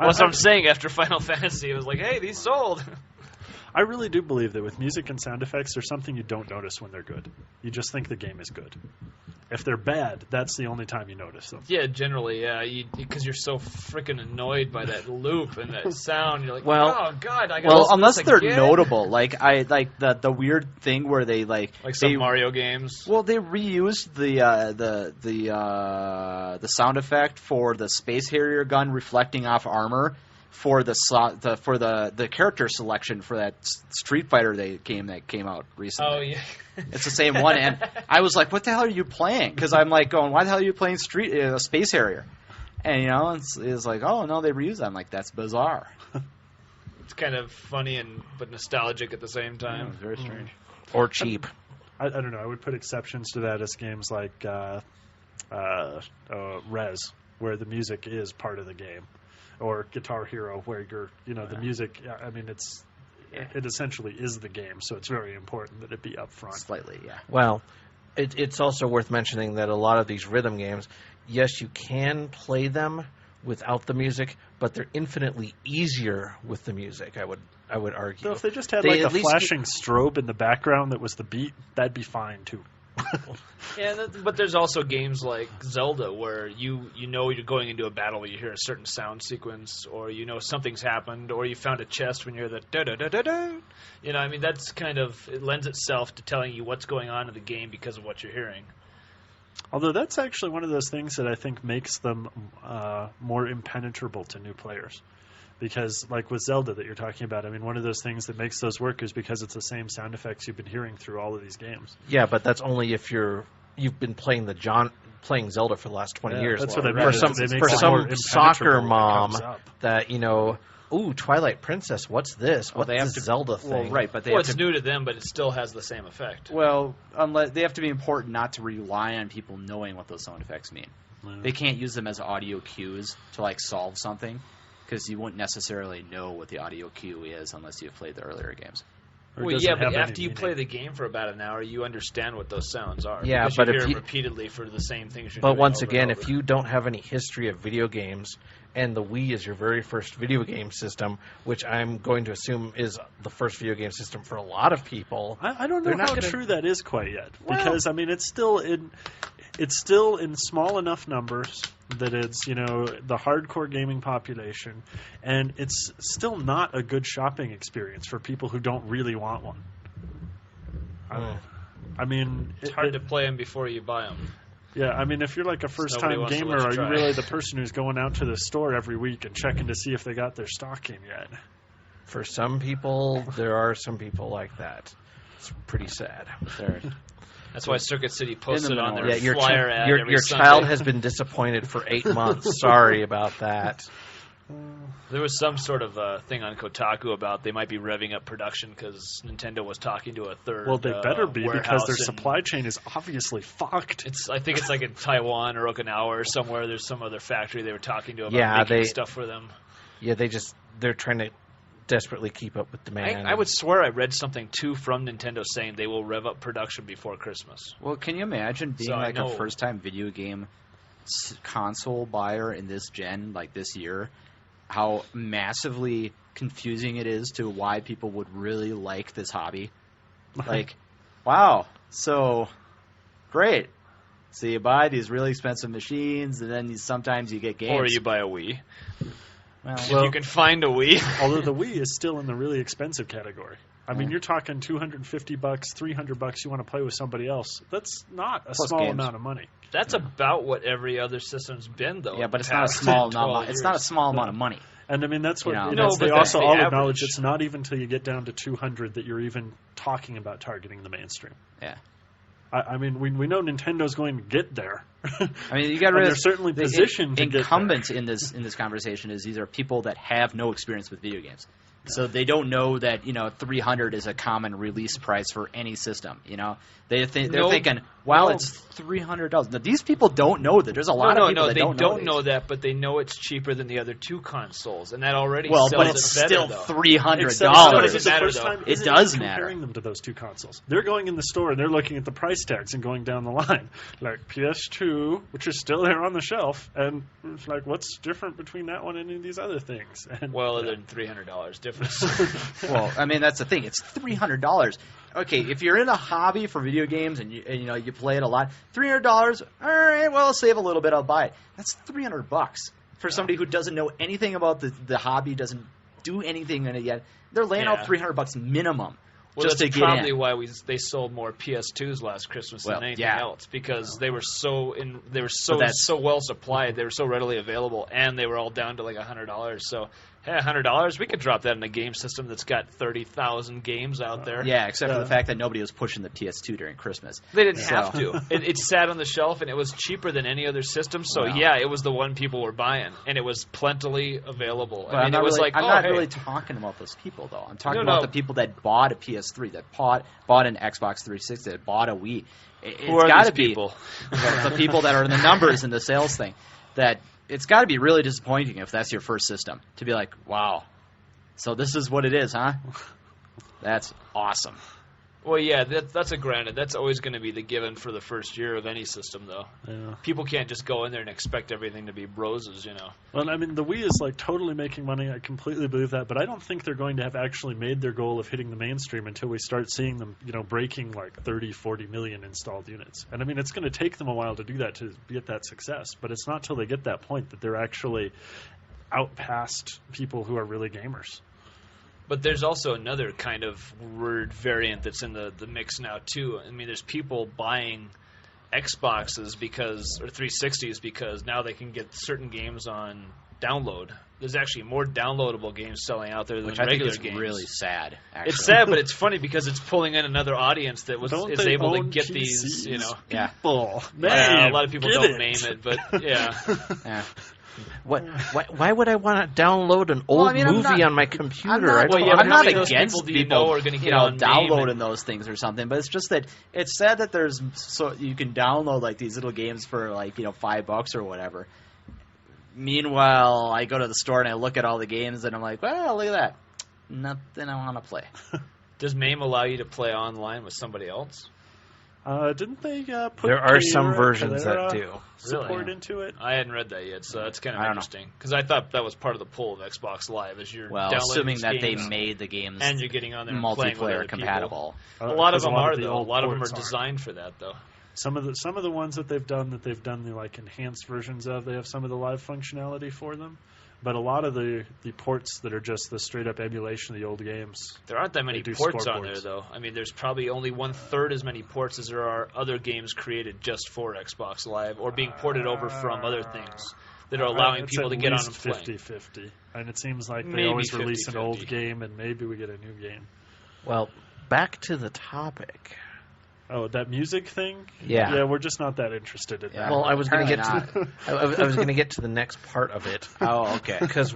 that's what I'm saying. After Final Fantasy, it was like, hey, these sold. I really do believe that with music and sound effects, there's something you don't notice when they're good. You just think the game is good. If they're bad, that's the only time you notice them. Yeah, generally, yeah. Because you're so freaking annoyed by that loop and that sound. You're like, oh, God, I got to unless they're notable. The weird thing where they some Mario games. Well, they reused the sound effect for the Space Harrier gun reflecting off armor for the character selection for that Street Fighter game that came out recently. Oh, yeah. It's the same one, and I was like, what the hell are you playing? Because I'm going, why the hell are you playing Space Harrier? And, it's like, oh, no, they reused that. I'm like, that's bizarre. It's kind of funny but nostalgic at the same time. Yeah, very strange. Or cheap. I don't know. I would put exceptions to that as games like Rez, where the music is part of the game. Or Guitar Hero, where the music, it essentially is the game, so it's very important that it be up front. Slightly, yeah. Well, it's also worth mentioning that a lot of these rhythm games, yes, you can play them without the music, but they're infinitely easier with the music, I would argue. So if they just had a flashing strobe in the background that was the beat, that'd be fine, too. Yeah, but there's also games like Zelda where you know you're going into a battle, you hear a certain sound sequence, or you know something's happened, or you found a chest when you're the da-da-da-da-da. You know, I mean, that's kind of, it lends itself to telling you what's going on in the game because of what you're hearing. Although that's actually one of those things that I think makes them more impenetrable to new players. Because, like with Zelda that you're talking about, I mean, one of those things that makes those work is because it's the same sound effects you've been hearing through all of these games. Yeah, but that's only if you've been playing playing Zelda for the last 20 years. That's what I mean. For some soccer mom that, you know, ooh, Twilight Princess, what's this? What's this Zelda thing? Well, right, but it's new to them, but it still has the same effect. Well, unless they have to be important not to rely on people knowing what those sound effects mean. They can't use them as audio cues to, like, solve something. Because you wouldn't necessarily know what the audio cue is unless you've played the earlier games. Well, yeah, but after you play the game for about an hour, you understand what those sounds are. Yeah, but you hear them repeatedly for the same things you're doing. But once again, if you don't have any history of video games, and the Wii is your very first video game system, which I'm going to assume is the first video game system for a lot of people. I don't know how true that is quite yet. Because, I mean, it's still in small enough numbers that it's, you know, the hardcore gaming population, and it's still not a good shopping experience for people who don't really want one. I mean, it's hard to play them before you buy them. Yeah, I mean, if you're like a first-time gamer, are you really the person who's going out to the store every week and checking to see if they got their stock in yet? For some people, there are some people like that. It's pretty sad. That's why Circuit City posted on their flyer ad your child has been disappointed for 8 months. Sorry about that. There was some sort of thing on Kotaku about they might be revving up production because Nintendo was talking to a third. Well, they better be because their supply chain is obviously fucked. I think it's like in Taiwan or Okinawa or somewhere. There's some other factory they were talking to about making stuff for them. Yeah, they're trying to desperately keep up with demand. I would swear I read something too from Nintendo saying they will rev up production before Christmas. Well, can you imagine being a first-time video game console buyer in this gen, like this year, how massively confusing it is to why people would really like this hobby? Like, wow, so great. So you buy these really expensive machines, and then sometimes you get games. Or you buy a Wii. Well, if you can find a Wii. Although the Wii is still in the really expensive category. I mean, you're talking $250, $300 you want to play with somebody else. That's not a small amount of money. That's about what every other system's been, though. Yeah, but it's not a small amount. It's not a small amount of money. And I mean, that's what they also all acknowledge. It's not even until you get down to 200 that you're even talking about targeting the mainstream. Yeah. I mean, we know Nintendo's going to get there. I mean, you got to realize they're certainly positioned to get there. Incumbent in this conversation is these are people that have no experience with video games. So they don't know that, $300 is a common release price for any system. They're thinking, wow, it's $300. Now, these people don't know that. There's a lot of people that don't know. They don't know that, but they know it's cheaper than the other two consoles, and that already sells it but it's better, still though. $300. It does matter. Comparing them to those two consoles. They're going in the store and they're looking at the price tags and going down the line, like PS2, which is still there on the shelf, and it's like, what's different between that one and any of these other things? And, other than $300 difference. Well, I mean, that's the thing. It's $300. Okay, if you're in a hobby for video games and you play it a lot, $300. All right, well, I'll save a little bit. I'll buy it. That's $300 for somebody who doesn't know anything about the hobby, doesn't do anything in it yet. They're laying out $300 minimum. Well, just that's to get probably in. why they sold more PS2s last Christmas than anything else, because they were so well supplied, they were so readily available, and they were all down to like $100. So, hey, $100, we could drop that in a game system that's got 30,000 games out there. Yeah, except for the fact that nobody was pushing the PS2 during Christmas. They didn't have to. It sat on the shelf, and it was cheaper than any other system. So it was the one people were buying, and it was plentifully available. But I'm not really talking about those people, though. I'm talking about the people that bought a PS3, that bought an Xbox 360, that bought a Wii. Who are these people? The people that are in the numbers in the sales thing. That it's got to be really disappointing if that's your first system to be like, wow, so this is what it is, huh? That's awesome. Well, yeah, that's a granted. That's always going to be the given for the first year of any system, though. Yeah. People can't just go in there and expect everything to be roses, Well, I mean, the Wii is like totally making money. I completely believe that, but I don't think they're going to have actually made their goal of hitting the mainstream until we start seeing them, breaking like 30, 40 million installed units. And I mean, it's going to take them a while to do that, to get that success, but it's not till they get that point that they're actually out past people who are really gamers. But there's also another kind of word variant that's in the mix now, too. I mean, there's people buying Xboxes or 360s because now they can get certain games on download. There's actually more downloadable games selling out there than regular games. Which I think is really sad, actually. It's sad, but it's funny because it's pulling in another audience that is able to get PCs? these, People. Yeah, a lot of people don't name it, but yeah. Yeah. Why would I want to download an old movie on my computer? I'm not against people are going to downloading those things or something, but it's just that it's sad that you can download like these little games for like $5 or whatever. Meanwhile, I go to the store and I look at all the games and I'm like, well, look at that, nothing I want to play. Does MAME allow you to play online with somebody else? Didn't they put there are some versions that do support into it? I hadn't read that yet, so that's kind of interesting. Because I thought that was part of the pull of Xbox Live, is you're assuming that they made the games and you're getting on there multiplayer compatible. A lot of them are, though. A lot of them are designed for that, though. Some of the ones that they've done the like enhanced versions of, they have some of the live functionality for them. But a lot of the ports that are just the straight-up emulation of the old games. There aren't that many ports on there, though. I mean, there's probably only 1/3 as many ports as there are other games created just for Xbox Live or being ported over from other things that are allowing people to get on and play. 50-50. And it seems like they always release an old game and maybe we get a new game. Well, back to the topic. Oh, that music thing? Yeah. Yeah, we're just not that interested in that. Well, I was going to get to I was going to get to the next part of it. Oh, okay. Because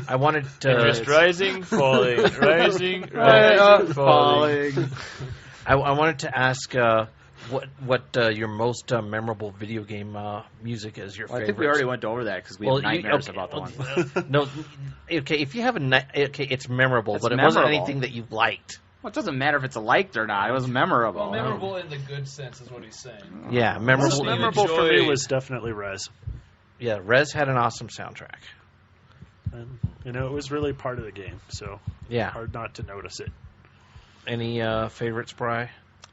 I wanted to just rising, falling, rising, falling. I wanted to ask what your most memorable video game music is. Your favorite? I think we already went over that because we have nightmares about the one. No, okay. If you have it's memorable, but it wasn't anything that you liked. Well, it doesn't matter if it's liked or not. It was memorable. Well, memorable in the good sense is what he's saying. Yeah, memorable. Memorable for me was definitely Rez. Yeah, Rez had an awesome soundtrack. And, it was really part of the game, so hard not to notice it. Any favorites, Bri?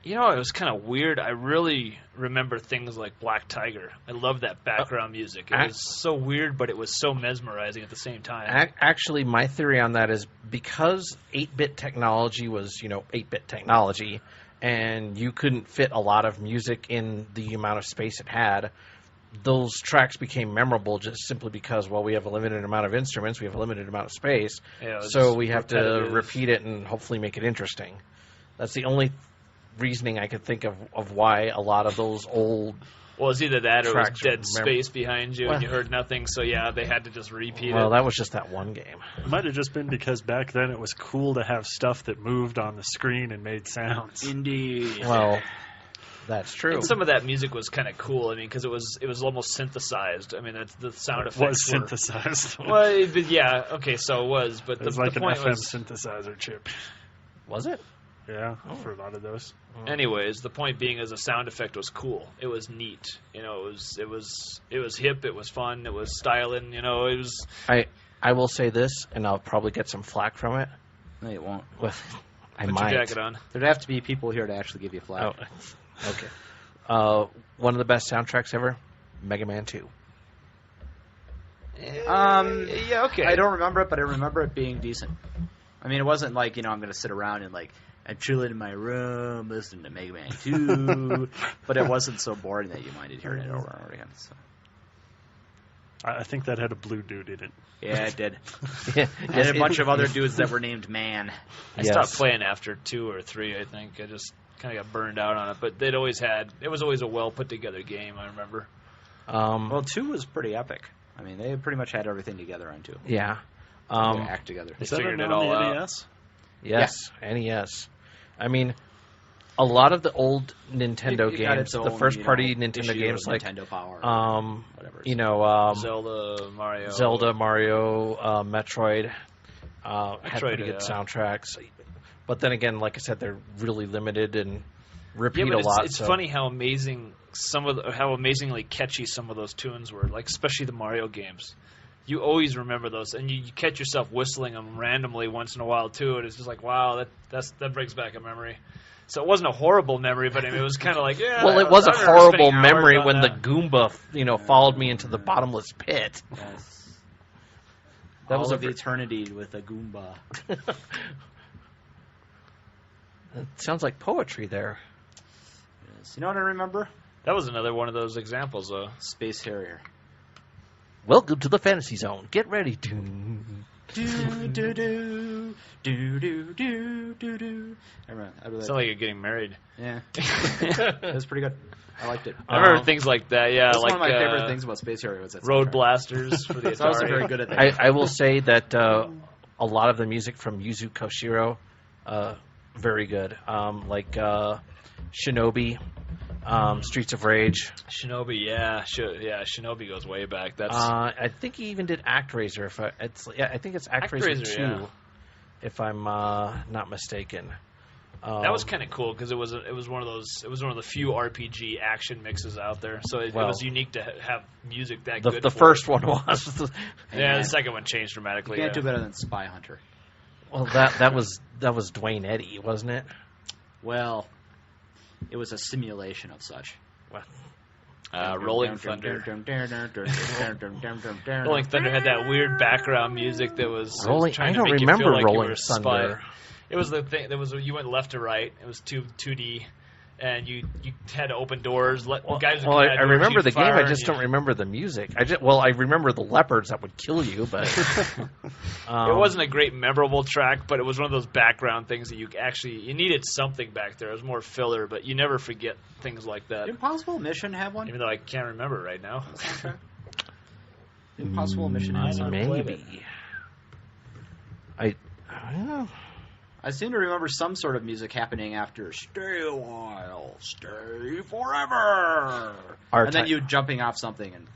It was kind of weird. I really remember things like Black Tiger. I love that background music. It was so weird, but it was so mesmerizing at the same time. Actually, my theory on that is because 8-bit technology was, 8-bit technology, and you couldn't fit a lot of music in the amount of space it had, those tracks became memorable just simply because, we have a limited amount of instruments, we have a limited amount of space, so we have to repeat it and hopefully make it interesting. That's the only reasoning I could think of why a lot of those old Well, it's either that or it was dead space behind you and you heard nothing, so yeah, they had to just repeat it. Well, that was just that one game. It might have just been because back then it was cool to have stuff that moved on the screen and made sounds. Indeed. Well, that's true. And some of that music was kind of cool, I mean, because it was almost synthesized. I mean, that's the sound effects was synthesized. Well, yeah, okay, so it was, but it was like an FM synthesizer chip. Was it? Yeah, for a lot of those. Anyways, the point being is the sound effect was cool. It was neat. You know, it was hip, it was fun, it was styling, you know, it was... I will say this, and I'll probably get some flack from it. No, you won't. Well, I Put might. your jacket on. There'd have to be people here to actually give you flack. Oh, okay. One of the best soundtracks ever, Mega Man 2. Yeah, okay. I don't remember it, but I remember it being decent. I mean, it wasn't like, you know, I'm going to sit around and like, I'm chilling in my room, listening to Mega Man 2, but it wasn't so boring that you minded hearing it over and over again. So. I think that had a blue dude in it. Yeah, it did. Yeah, and a bunch of other dudes that were named Man. I stopped playing after 2 or 3, I think. I just kind of got burned out on it, but it was always a well put together game, I remember. Well, 2 was pretty epic. I mean, they pretty much had everything together on 2. Yeah. They act together. Is that on the NES? Yes, yeah. NES. I mean, a lot of the old Nintendo games, the first-party Nintendo games, like Nintendo Power, whatever. You know, Zelda, Mario, Metroid, had pretty good soundtracks. But then again, like I said, they're really limited and repeat a lot. It's funny how amazingly catchy some of those tunes were, like especially the Mario games. You always remember those, and you catch yourself whistling them randomly once in a while too, and it's just like, wow, that brings back a memory. So it wasn't a horrible memory, but I mean, it was kind of like, yeah. Well, it was a horrible memory when the Goomba, followed me into the bottomless pit. Yes. That was the eternity with a Goomba. It sounds like poetry there. Yes. You know what I remember? That was another one of those examples, though. Space Harrier. Welcome to the Fantasy Zone. Get ready to... Sounds like you're getting married. Yeah. It was pretty good. I liked it. I remember things like that, yeah. That's like, one of my favorite things about Space Harrier was that Road Blasters for the Atari. I was very good at that. I will say that a lot of the music from Yuzo Koshiro, very good. Like Shinobi, Streets of Rage. Shinobi, yeah. Shinobi goes way back. That's. I think he even did ActRaiser. I think it's ActRaiser 2, yeah. if I'm not mistaken. That was kind of cool because it was one of the few RPG action mixes out there. So it was unique to have music that good. The first one was. Yeah, the second one changed dramatically. You can't do better than Spy Hunter. Well, that was Dwayne Eddy, wasn't it? Well, it was a simulation of such. Rolling Thunder. Rolling Thunder had that weird background music that was Rolling. I don't remember Rolling Thunder. It was the thing that was you went left to right. It was 2D, and you had to open doors. Guys. Well, I remember the game. I just don't remember the music. I remember the leopards that would kill you, but it wasn't a great memorable track. But it was one of those background things that you needed something back there. It was more filler, but you never forget things like that. Did Impossible Mission have one? Even though I can't remember right now. Impossible Mission has one. Maybe. I don't know. I seem to remember some sort of music happening after "Stay a while, stay forever," and then you jumping off something and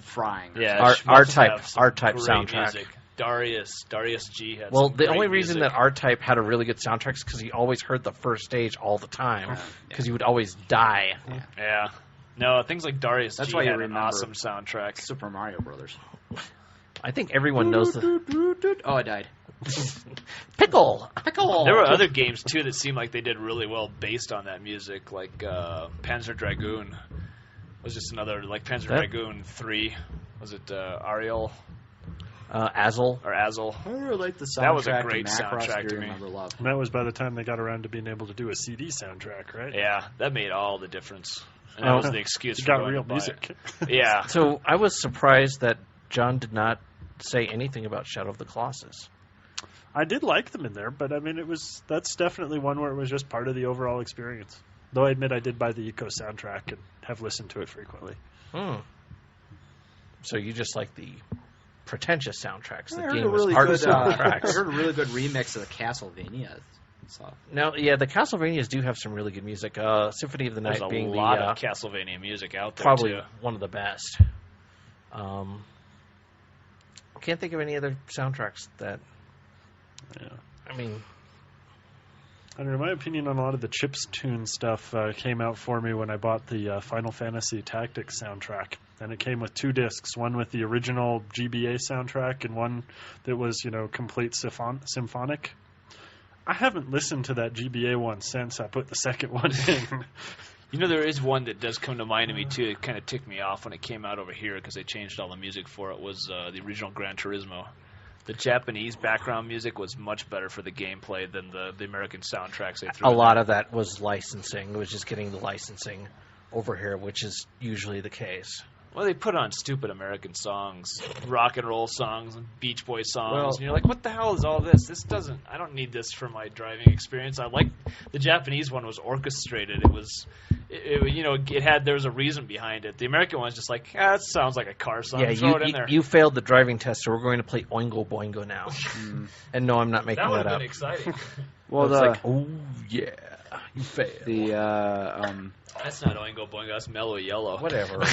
frying. Yeah, R-Type soundtrack. Music. Darius G. had Well, some the great only reason music. that R-Type had a really good soundtrack is because he always heard the first stage all the time because he would always die. Yeah. No, things like Darius That's G. why you had an remember awesome soundtrack. Super Mario Brothers. I think everyone knows the... Oh, I died. Pickle! There were other games, too, that seemed like they did really well based on that music, like Panzer Dragoon was just another, like Panzer Dragoon 3. Was it Ariel? Azel. Or Azel. I really like the soundtrack. That was a great soundtrack to me. And that was by the time they got around to being able to do a CD soundtrack, right? Yeah, that made all the difference. And that was the excuse for got real to buy music. It. Yeah. So I was surprised that John did not say anything about Shadow of the Colossus. I did like them in there, but I mean, that's definitely one where it was just part of the overall experience. Though I admit I did buy the Eco soundtrack and have listened to it frequently. So you just like the pretentious soundtracks. The I game heard was hard soundtracks. I heard a really good remix of the Castlevania. Now, yeah, the Castlevanias do have some really good music. Symphony of the Night being a lot of Castlevania music out there, probably too. One of the best. Can't think of any other soundtracks that... Yeah. I mean... I don't know, my opinion on a lot of the chiptune stuff came out for me when I bought the Final Fantasy Tactics soundtrack. And it came with 2 discs, one with the original GBA soundtrack and one that was, complete symphonic. I haven't listened to that GBA one since I put the second one in. There is one that does come to mind to me, too. It kind of ticked me off when it came out over here because they changed all the music for it, was the original Gran Turismo. The Japanese background music was much better for the gameplay than the American soundtracks they threw in. A lot of that was licensing. It was just getting the licensing over here, which is usually the case. Well, they put on stupid American songs, rock and roll songs, and Beach Boys songs, and you're like, what the hell is all this? I don't need this for my driving experience. I like the Japanese one was orchestrated. There was a reason behind it. The American one's just like, that sounds like a car song. Yeah, Throw it in there. You failed the driving test, so we're going to play Oingo Boingo now. And no, I'm not making that up. That would have been exciting. Well, it's like, oh yeah, you failed. That's not Oingo Boingo. That's Mellow Yellow. Whatever.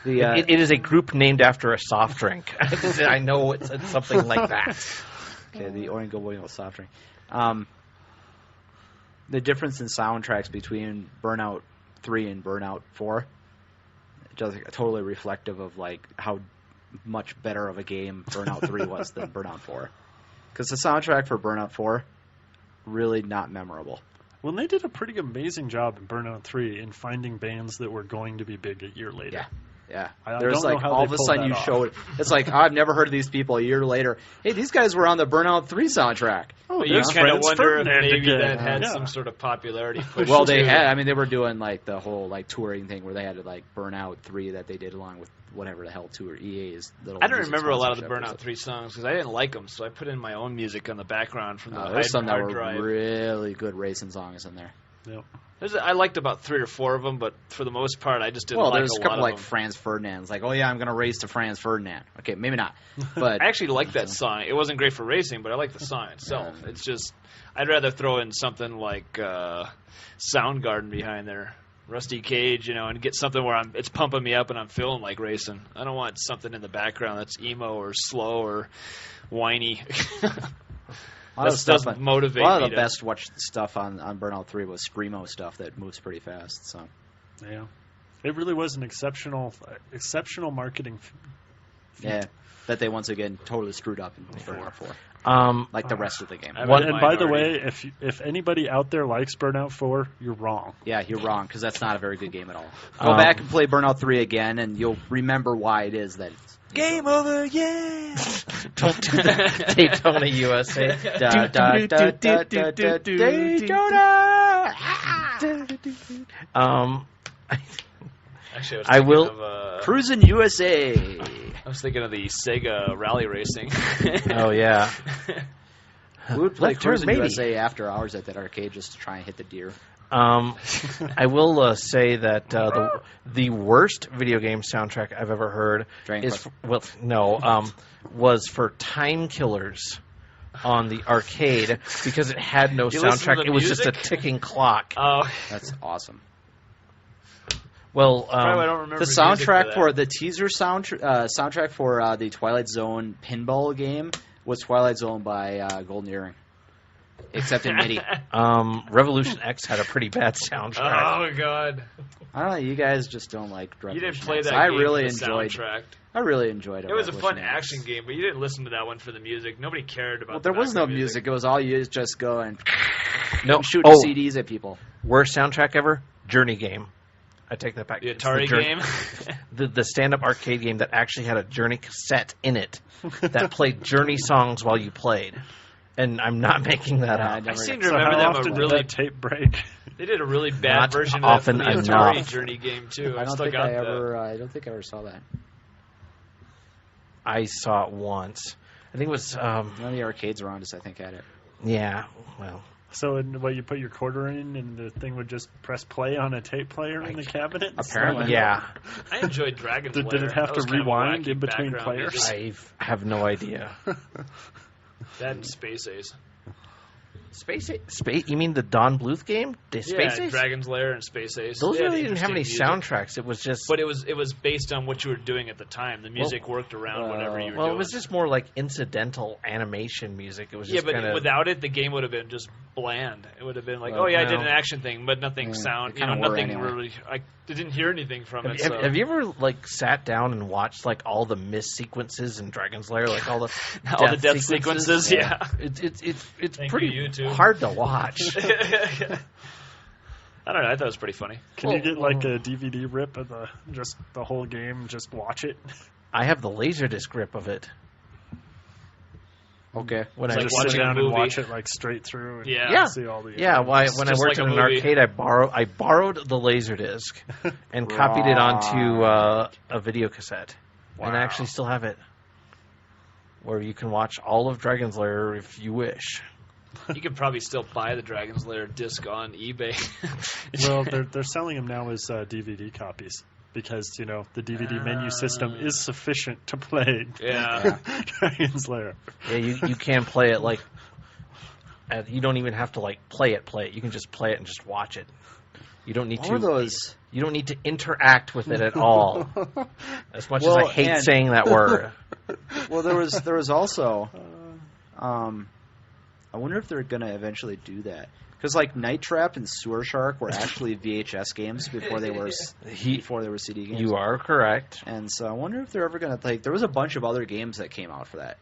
It is a group named after a soft drink. I know it's something like that. Okay, the Oingo Boingo soft drink. The difference in soundtracks between Burnout 3 and Burnout 4 just totally reflective of like how much better of a game Burnout 3 was than Burnout 4. Because the soundtrack for Burnout 4 really not memorable. Well, they did a pretty amazing job in Burnout 3 in finding bands that were going to be big a year later. Yeah. There's like all of a sudden you showed it's like, I've never heard of these people. A year later, hey, these guys were on the Burnout 3 soundtrack. Oh, you kind of wonder if maybe that had some sort of popularity push. Well, they had. I mean, they were doing like the whole like touring thing where they had to like Burnout 3 that they did along with whatever the hell tour EA's little. I don't remember a lot of the Burnout 3 songs because I didn't like them, so I put in my own music on the background from the there's some that were drive. Really good racing songs in there. Yep. I liked about 3 or 4 of them, but for the most part, I just didn't like a lot of them. Well, there's a couple like Franz Ferdinand's. Like, oh yeah, I'm going to race to Franz Ferdinand. Okay, maybe not. But I actually liked that song. It wasn't great for racing, but I like the song itself. Yeah. It's just, I'd rather throw in something like Soundgarden behind there. Rusty Cage, and get something where it's pumping me up and I'm feeling like racing. I don't want something in the background that's emo or slow or whiny. That doesn't motivate me. A lot of the best watched stuff on Burnout 3 was Screamo stuff that moves pretty fast. So, yeah, it really was an exceptional marketing. Yeah, that they once again totally screwed up in Burnout 4. Like the rest of the game. And by the way, if anybody out there likes Burnout 4, you're wrong. Yeah, you're wrong because that's not a very good game at all. Go back and play Burnout 3 again, and you'll remember why it is that it's game over. Yeah. Daytona USA. Daytona. Actually, I will Cruising USA. I was thinking of the Sega Rally Racing. Oh yeah. We would play Cruising USA after hours at that arcade just to try and hit the deer. I will say that the worst video game soundtrack I've ever heard was for Time Killers on the arcade because it had no soundtrack. It was just a ticking clock. Oh, that's awesome. Well, I don't remember the soundtrack for the teaser soundtrack for the Twilight Zone pinball game was Twilight Zone by Golden Earring. Except in MIDI. Revolution X had a pretty bad soundtrack. Oh God! I don't know. You guys just don't like Revolution You didn't play X. that I game really for the enjoyed. Soundtrack. I really enjoyed it. It was a fun action game, but you didn't listen to that one for the music. Nobody cared about. Well, there was no music. It was all you just go and shoot CDs at people. Worst soundtrack ever? Journey game. I take that back. The Atari game? the stand-up arcade game that actually had a Journey cassette in it that played Journey songs while you played. And I'm not making that up. I seem to remember them a really tape break. They did a really bad version of the Atari Journey game too. I don't think I ever saw that. I saw it once. I think it was one of the arcades around us. I think had it. Yeah. Well. So, you put your quarter in, and the thing would just press play on a tape player in the cabinet? Apparently, yeah. I enjoyed Dragon's Lair. Did it have to rewind in between players? I have no idea. That and Space Ace. Space? You mean the Don Bluth game? Space Ace? Dragon's Lair and Space Ace. Those really didn't have any soundtracks. It was just... But it was based on what you were doing at the time. The music worked around whatever you were doing. Well, it was just more like incidental animation music. It was just without it, the game would have been just bland. It would have been like, I did an action thing, but nothing sound. Nothing really... I didn't hear anything from it. Have you ever sat down and watched all the miss sequences in Dragon's Lair, all the death sequences? Yeah, it's pretty hard to watch. I don't know. I thought it was pretty funny. Can you get a DVD rip of the whole game? Just watch it. I have the Laserdisc rip of it. Okay. When I just sit down and watch it straight through. And see all the when I worked in an arcade, I borrowed the Laserdisc and copied it onto a video cassette, and I actually still have it, where you can watch all of Dragon's Lair if you wish. You could probably still buy the Dragon's Lair disc on eBay. Well, they're selling them now as DVD copies. Because, the DVD menu system is sufficient to play Dragon's Lair. Yeah, you can play it you don't even have to play it. You can just play it and just watch it. You don't need You don't need to interact with it at all. As much as I hate saying that word. Well, there was also I wonder if they're going to eventually do that. Because like Night Trap and Sewer Shark were actually VHS games before they were CD games. You are correct. And so I wonder if they're ever going to like. There was a bunch of other games that came out for that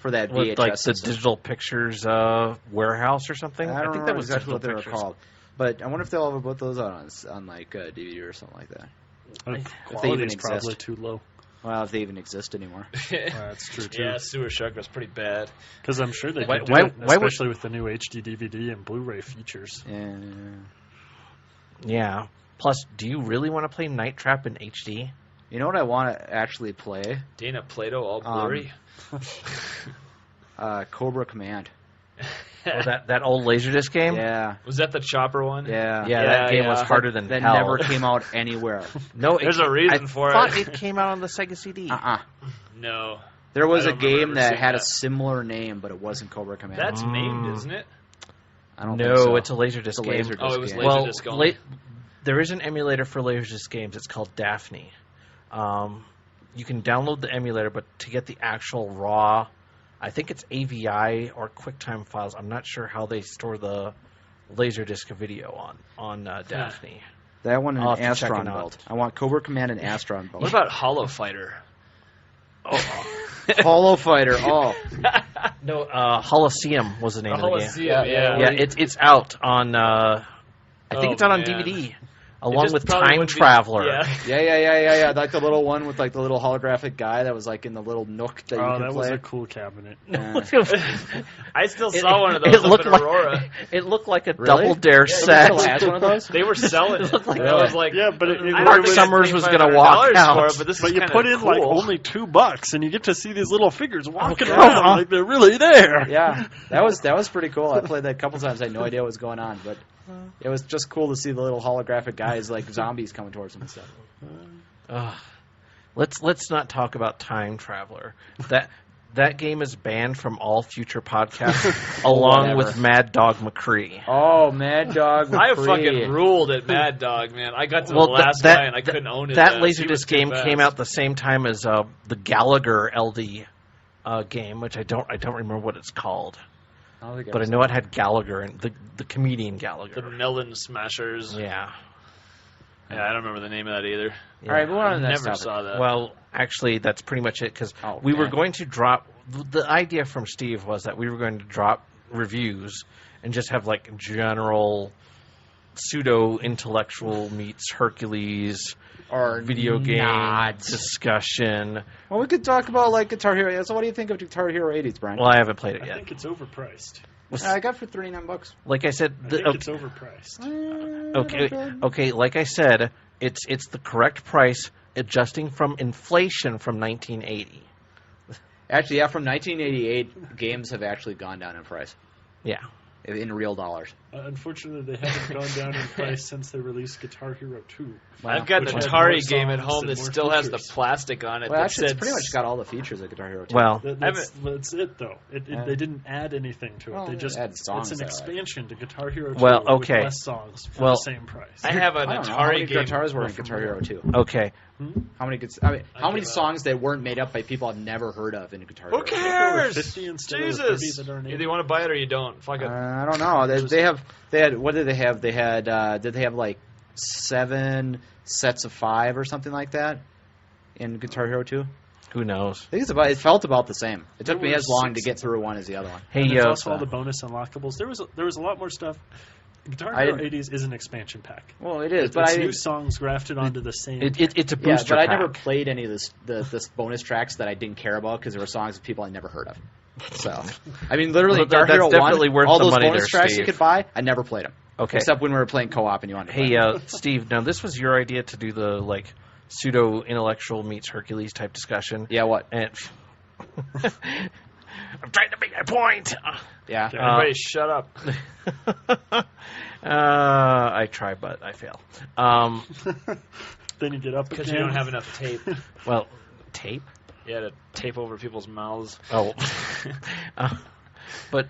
VHS. Like the system. Digital Pictures Warehouse or something. I think that was exactly what they were Pictures. called. But I wonder if they'll ever put those out on like DVD or something like that. Quality is probably too low. Well, if they even exist anymore. That's true, too. Yeah, Sewer Shark was pretty bad. Because I'm sure they could do it, especially with the new HD DVD and Blu-ray features. Yeah. Plus, do you really want to play Night Trap in HD? You know what I want to actually play? Dana Plato, all blurry. Cobra Command. that old Laserdisc game? Yeah. Was that the chopper one? Yeah. Yeah, that game was harder than that hell. That never came out anywhere. No, there's a reason for it. I thought it came out on the Sega CD. No. There was a game that had a similar name, but it wasn't Cobra Command. That's named, isn't it? I don't think so. It's a Laserdisc game. Oh, it was Laserdisc only. There is an emulator for Laserdisc games. It's called Daphne. You can download the emulator, but to get the actual raw, I think it's AVI or QuickTime files. I'm not sure how they store the Laserdisc video on Daphne. That one and Astron Belt. I want Cobra Command and Astron Belt. What about Hollow Fighter? Hollow Fighter. Oh. No, Holocene was the name of the game. Yeah, it's out on. I think it's out on DVD. Along with Time Traveler. Yeah. Like the little one with like the little holographic guy that was like in the little nook that you could play. Oh, that was a cool cabinet. I still saw one of those up in Aurora. It looked like a Double Dare set. Has one of those? They were selling it. I was like, yeah, but Mark Summers was going to walk out. But you put in like only $2, and you get to see these little figures walking around like they're really there. Yeah, that was pretty cool. I played that a couple times. I had no idea what was going on, but it was just cool to see the little holographic guys like zombies coming towards them and stuff. Let's not talk about Time Traveler. That game is banned from all future podcasts, along with Mad Dog McCree. Oh, Mad Dog McCree. I fucking ruled at Mad Dog, man. I got to the last guy and I couldn't own it. That Laserdisc game came out the same time as the Gallagher LD game, which I don't remember what it's called. But I know it had Gallagher and the comedian Gallagher. The Melon Smashers. Yeah. Yeah, I don't remember the name of that either. Yeah. All right, we're on the next topic. Saw that. Well, actually, that's pretty much it because we were going to drop. The idea from Steve was that we were going to drop reviews and just have like general pseudo-intellectual meets Hercules or video game discussion. Well, we could talk about like Guitar Hero. So what do you think of Guitar Hero 80s, Brian? Well, I haven't played it yet. I think it's overpriced. I got it for $39. Like I said, I think it's overpriced. Okay. Like I said, it's the correct price, adjusting from inflation from 1980. Actually, yeah, from 1988, games have actually gone down in price. Yeah. In real dollars. Unfortunately, they haven't gone down in price since they released Guitar Hero 2. I've got an Atari game at home that still has the plastic on it. Well, actually, it's pretty much got all the features of Guitar Hero 2. Well, that's it, though. They didn't add anything to it. They just add songs. It's an expansion to Guitar Hero 2 with less songs for the same price. I have an Atari game. Guitars were in Guitar Hero 2. Okay. How many songs that weren't made up by people I've never heard of in Guitar Hero? Who cares? 50 instead Jesus! of 30 that are Either you want to buy it or you don't. Fuck it. I don't know. They had. What did they have? They had. Did they have like 7 sets of 5 or something like that in Guitar Hero 2? Who knows? I think it felt about the same. It took me as long to get through one as the other one. Hey, there's also all the bonus unlockables. There was a lot more stuff. Guitar Hero 80s is an expansion pack. Well, it is, but it's new songs grafted onto the same. It's a booster but pack. I never played any of this bonus tracks that I didn't care about because there were songs of people I never heard of. So, I mean, literally, Guitar Hero 1, all those bonus tracks you could buy, I never played them. Okay. Except when we were playing co-op and you wanted to play. Steve, now this was your idea to do the like pseudo-intellectual meets Hercules type discussion. Yeah, what? And I'm trying to make my point. Yeah. Everybody shut up. I try, but I fail. Then you get up because you don't have enough tape. Well, tape? Yeah, to tape over people's mouths. Oh. But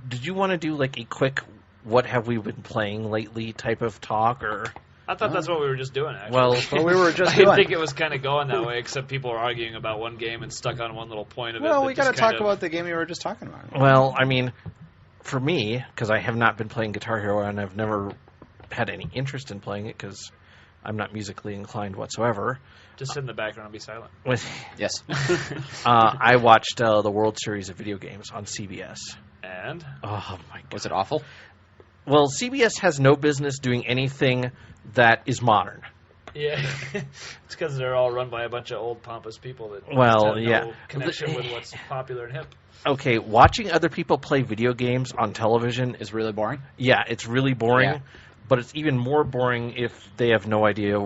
did you want to do like a quick what have we been playing lately type of talk, or? I thought that's what we were just doing, actually. Well, we were just I didn't think it was kind of going that way, except people were arguing about one game and stuck on one little point of it. Well, we got to talk about the game we were just talking about. Well, I mean, for me, because I have not been playing Guitar Hero and I've never had any interest in playing it because I'm not musically inclined whatsoever. Just sit in the background and be silent. Yes. I watched the World Series of Video Games on CBS. And? Oh, my God. Was it awful? Well, CBS has no business doing anything that is modern. Yeah, it's because they're all run by a bunch of old pompous people that have no connection with what's popular and hip. Okay, watching other people play video games on television is really boring. Yeah, it's really boring, but it's even more boring if they have no idea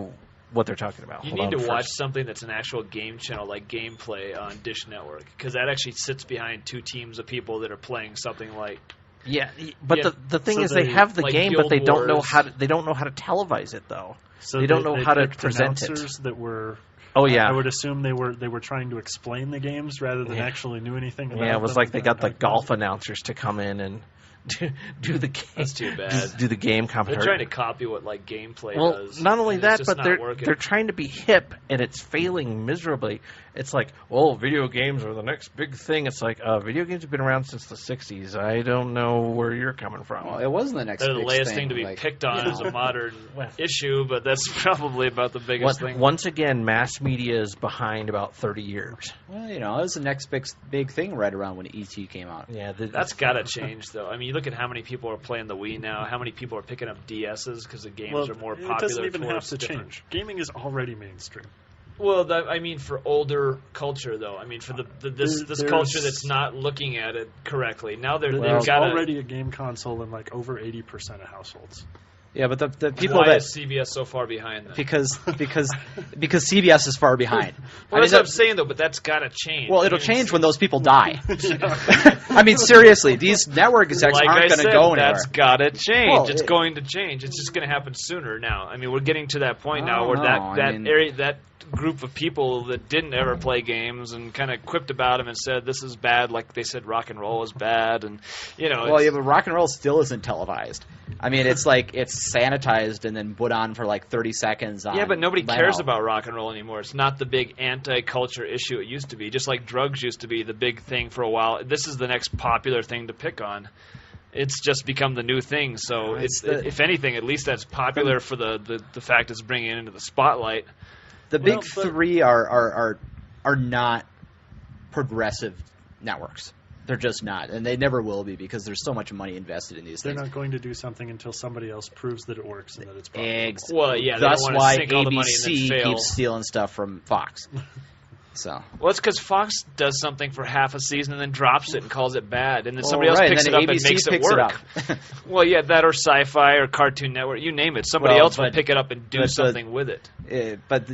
what they're talking about. You need to watch something that's an actual game channel like Gameplay on Dish Network, because that actually sits behind two teams of people that are playing something like. Yeah, but the thing is, they have the game, but they don't know how to televise it though. So they don't know how to present it. That were. Oh yeah, I would assume they were trying to explain the games rather than actually knew anything about them. Yeah, it was like they got the golf announcers to come in and do the game. That's too bad. Do the game commentary. They're trying to copy what like Gameplay does. Not only that, but they're trying to be hip, and it's failing miserably. It's like, video games are the next big thing. It's like, video games have been around since the 60s. I don't know where you're coming from. Well, it wasn't the next big thing. They're the latest thing to be picked on as a modern issue, but that's probably about the biggest thing. Once again, mass media is behind about 30 years. Well, it was the next big thing right around when E.T. came out. Yeah, that's got to change, though. I mean, you look at how many people are playing the Wii now, how many people are picking up DSs because the games are more popular. It doesn't even have to change. Gaming is already mainstream. Well, I mean, for older culture, though. I mean, for this culture that's not looking at it correctly. Now there's already a game console in like over 80% of households. Yeah, but the people Why is CBS so far behind then? Because CBS is far behind. Well, that's what I'm saying, though, but that's got to change. Well, it'll change when those people die. I mean, seriously, these network execs aren't going to go anywhere. That's got to change. Well, it's going to change. It's just going to happen sooner now. I mean, we're getting to that point now where that group of people that didn't ever play games and kind of quipped about them and said this is bad, like they said rock and roll is bad, and but rock and roll still isn't televised. I mean, it's like it's sanitized and then put on for like 30 seconds. Yeah, but nobody cares about rock and roll anymore. It's not the big anti-culture issue it used to be. Just like drugs used to be the big thing for a while. This is the next popular thing to pick on. It's just become the new thing. So if anything, at least that's popular for the fact it's bringing it into the spotlight. The big three are not progressive networks. They're just not, and they never will be because there's so much money invested in these things. They're not going to do something until somebody else proves that it works and that it's profitable. Well, yeah, that's why ABC keeps stealing stuff from Fox. Well, it's because Fox does something for half a season and then drops it and calls it bad, and then somebody else picks it up and makes it work. Well, yeah, that or Sci-Fi or Cartoon Network, you name it. Somebody else will pick it up and do something with it. But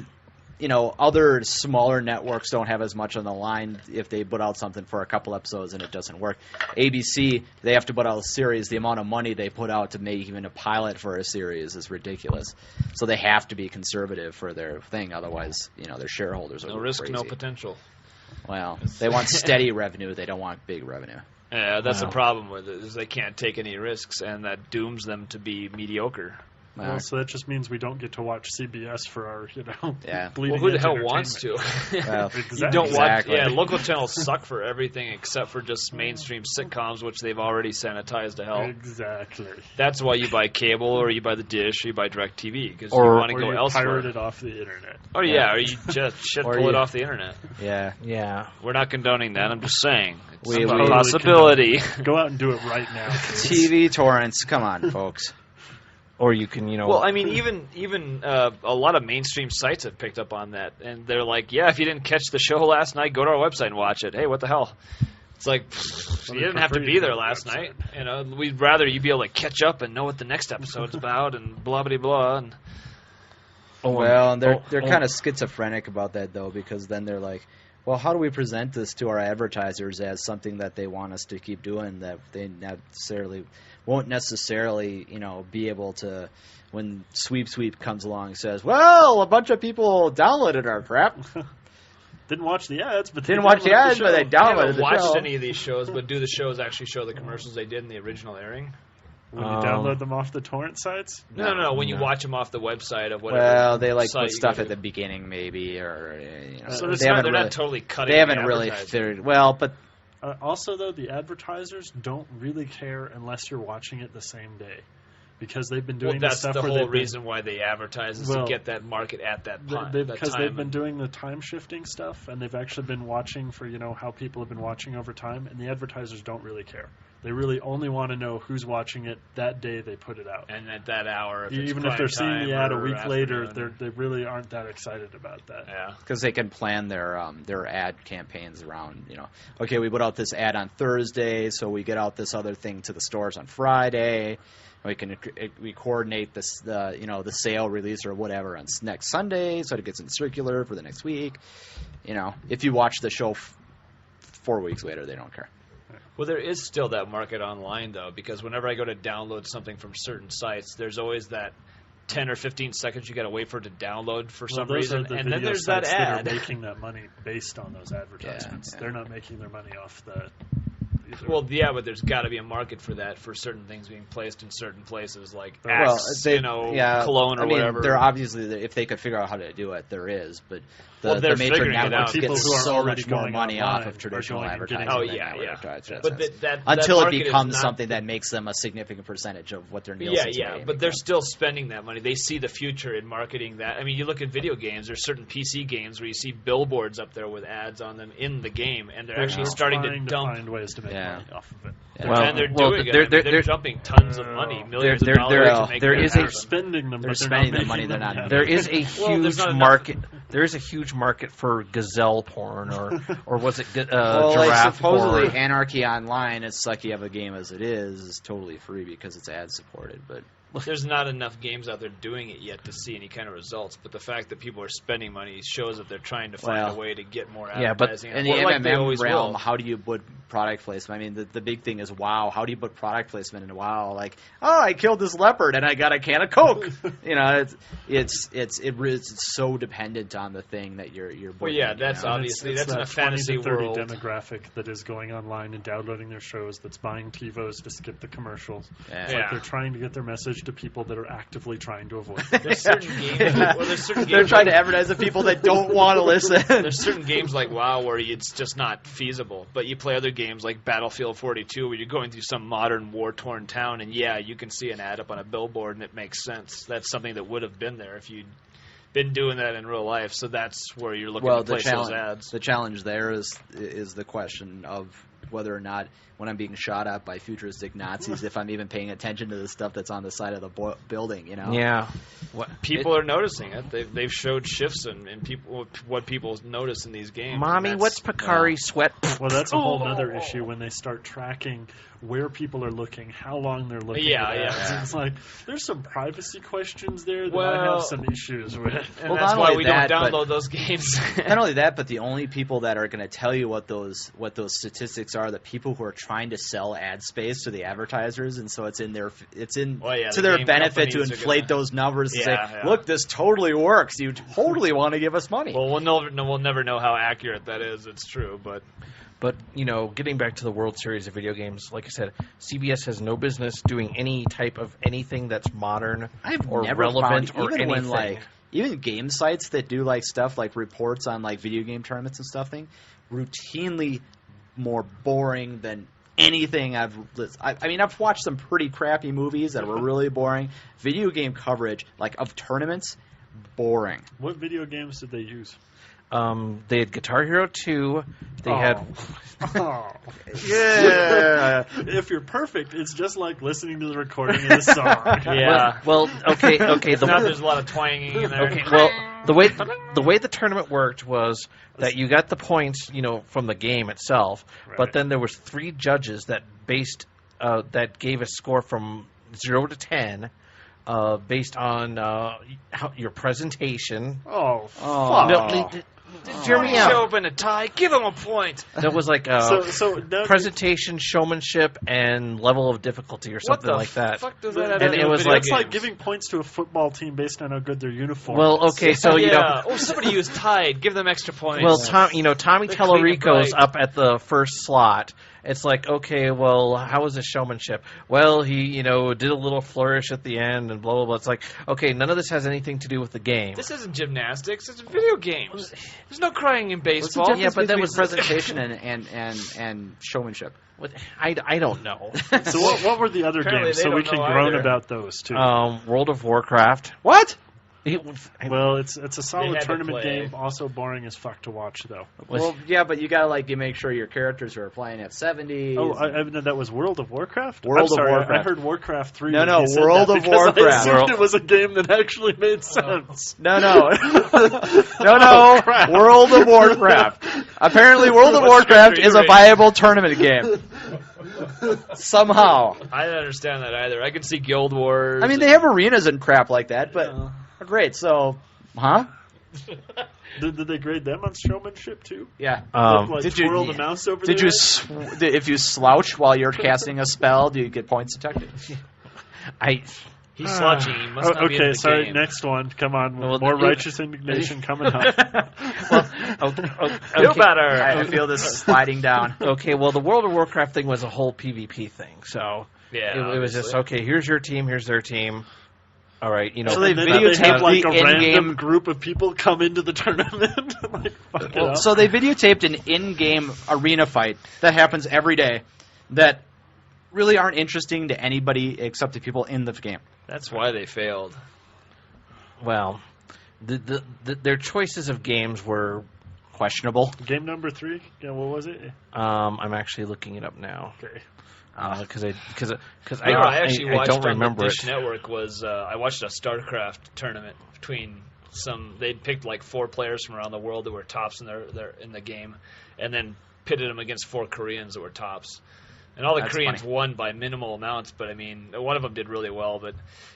other smaller networks don't have as much on the line if they put out something for a couple episodes and it doesn't work. ABC, they have to put out a series. The amount of money they put out to make even a pilot for a series is ridiculous. So they have to be conservative for their thing. Otherwise, their shareholders will go risk, crazy. No potential. Well, they want steady revenue. They don't want big revenue. Yeah, that's the problem with it, is they can't take any risks, and that dooms them to be mediocre. Well, so that just means we don't get to watch CBS for our, Well, who the hell wants to? Well, you don't watch. Yeah, local channels suck for everything except for just mainstream sitcoms, which they've already sanitized to hell. Exactly. That's why you buy cable, or you buy the dish, or you buy DirecTV, because you want to go elsewhere. Or you pirate it off the internet. Oh yeah, or you just pull it off the internet. Yeah. We're not condoning that. I'm just saying it's a possibility. Go out and do it right now. TV torrents, come on, folks. Or you can, Well, I mean, even a lot of mainstream sites have picked up on that, and they're like, yeah, if you didn't catch the show last night, go to our website and watch it. Hey, what the hell? It's like, you didn't have to be there last night. We'd rather you be able to catch up and know what the next episode's about, and blah blah blah. And they're kind of schizophrenic about that though, because then they're like, well, how do we present this to our advertisers as something that they want us to keep doing that they won't necessarily, be able to, when Sweep comes along and says, well, a bunch of people downloaded our crap. Didn't watch the ads, but they downloaded the show. I haven't watched any of these shows, but do the shows actually show the commercials they did in the original airing? When you download them off the torrent sites? No. When you watch them off the website of whatever. Well, they put stuff at the beginning, maybe, or so they're not totally cutting. They haven't really figured. Well, but Also, though, the advertisers don't really care unless you're watching it the same day. Because they've been doing that's stuff the where whole reason why they advertise is to get that market at that time. Because they've been doing the time shifting stuff, and they've actually been watching for how people have been watching over time, and the advertisers don't really care. They really only want to know who's watching it that day they put it out. And at that hour, even if they're seeing the ad a week later, they really aren't that excited about that. Yeah, because they can plan their ad campaigns around, okay, we put out this ad on Thursday, so we get out this other thing to the stores on Friday. We coordinate the sale release or whatever on next Sunday, so it gets in circular for the next week. If you watch the show 4 weeks later, they don't care. Well, there is still that market online, though, because whenever I go to download something from certain sites, there's always that 10 or 15 seconds you got to wait for it to download for some reason, and then there's that ad. That are making that money based on those advertisements. Yeah. They're not making their money off that. Well, yeah, but there's got to be a market for that for certain things being placed in certain places, like Axe, Cologne or whatever. They're obviously, if they could figure out how to do it, there is, but the major networks get so much more money off of traditional advertising. Oh, yeah. But until it becomes something that makes them a significant percentage of what their Nielsen's but they're still spending that money. They see the future in marketing that. I mean, you look at video games. There's certain PC games where you see billboards up there with ads on them in the game, and they're actually starting to dump. Find ways to make money off of it. And they're doing it. They're dumping tons of money, millions of dollars. They're spending them, but they're spending the money they're not. There is a huge market. There is a huge market for gazelle porn, or was it giraffe supposedly porn? Anarchy Online. It's like you have a game as it is totally free because it's ad supported, but. There's not enough games out there doing it yet to see any kind of results, but the fact that people are spending money shows that they're trying to find a way to get more advertising. But in the MMM realm, how do you put product placement? I mean, the big thing is WoW. How do you put product placement in WoW? Like, I killed this leopard and I got a can of Coke. It's so dependent on the thing that you're. Well, yeah, that's obviously that's in a fantasy 20 to 30 world demographic that is going online and downloading their shows. That's buying TiVos to skip the commercials. It's like they're trying to get their message to people that are actively trying to avoid. There's certain games. They're trying to advertise to people that don't want to listen. There's certain games like WoW where it's just not feasible. But you play other games like Battlefield 42 where you're going through some modern war-torn town, and you can see an ad up on a billboard and it makes sense. That's something that would have been there if you'd been doing that in real life. So that's where you're looking to place those ads. The challenge there is the question of whether or not, when I'm being shot at by futuristic Nazis, if I'm even paying attention to the stuff that's on the side of the building, Yeah. People are noticing it. They've showed shifts in what people notice in these games. Mommy, what's Picari sweat? Well, that's a whole other issue when they start tracking where people are looking, how long they're looking. It's like, there's some privacy questions there that I have some issues with. And that's why we don't download those games. Not only that, but the only people that are going to tell you what those statistics are the people who are trying to sell ad space to the advertisers, and so it's to their benefit to inflate those numbers and say, look, this totally works. You totally want to give us money. Well, we'll never know how accurate that is. It's true, but getting back to the World Series of video games, like I said, CBS has no business doing any type of anything that's modern or relevant or anything. Even game sites that do stuff like reports on video game tournaments and stuff, routinely more boring than anything I've watched some pretty crappy movies that were really boring. Video game coverage of tournaments, boring. What video games did they use? They had Guitar Hero 2. They had. Yeah. If you're perfect, it's just like listening to the recording of the song. Yeah. Well, okay. There's a lot of twanging in there. Okay. Well, the way the tournament worked was that you got the points, from the game itself, but then there was 3 judges that gave a score from 0 to 10. Based on your presentation. Oh, fuck. No, Jeremy, show up in a tie. Give him a point. That was presentation, showmanship, and level of difficulty, or something like that. Fuck does that have and to it do was with it's like giving points to a football team based on how good their uniform. Well, okay, so somebody who's tied. Give them extra points. Well, Tommy Tallarico's up at the first slot. It's like, okay, well, how was his showmanship? Well, he, did a little flourish at the end and blah, blah, blah. It's like, okay, none of this has anything to do with the game. This isn't gymnastics. It's video games. There's no crying in baseball. Yeah, but that was presentation and showmanship. I don't know. So what were the other games so we can groan about those too? World of Warcraft. What? Well, it's a solid tournament game. Also boring as fuck to watch, though. Well, yeah, but you gotta you make sure your characters are playing at 70. Oh, I know that was World of Warcraft. World of Warcraft. I heard Warcraft 3. No, World of Warcraft. I assumed it was a game that actually made sense. No. World of Warcraft. Apparently, World of Warcraft is a viable tournament game. Somehow. I didn't understand that either. I could see Guild Wars. I mean, they have arenas and crap like that, but great. So, Did they grade them on showmanship too? Yeah. Did you twirl the mouse over there? If you slouch while you're casting a spell, do you get points deducted? He's slouching. He must not be in the game. Next one. Come on. More righteous indignation coming up. Feel better. I feel this sliding down. Okay, well, the World of Warcraft thing was a whole PvP thing, so it was just, okay, here's your team, here's their team. All right, So they videotaped a random group of people come into the tournament. So they videotaped an in-game arena fight that happens every day that really aren't interesting to anybody except the people in the game. That's why they failed. Well, their choices of games were questionable. Game number 3? Yeah, what was it? I'm actually looking it up now. Okay. Because I actually watched don't remember on the Dish it. Network I watched a StarCraft tournament between they'd picked 4 players from around the world that were tops in the game, and then pitted them against 4 Koreans that were tops. And all the Koreans won by minimal amounts, but I mean, one of them did really well. But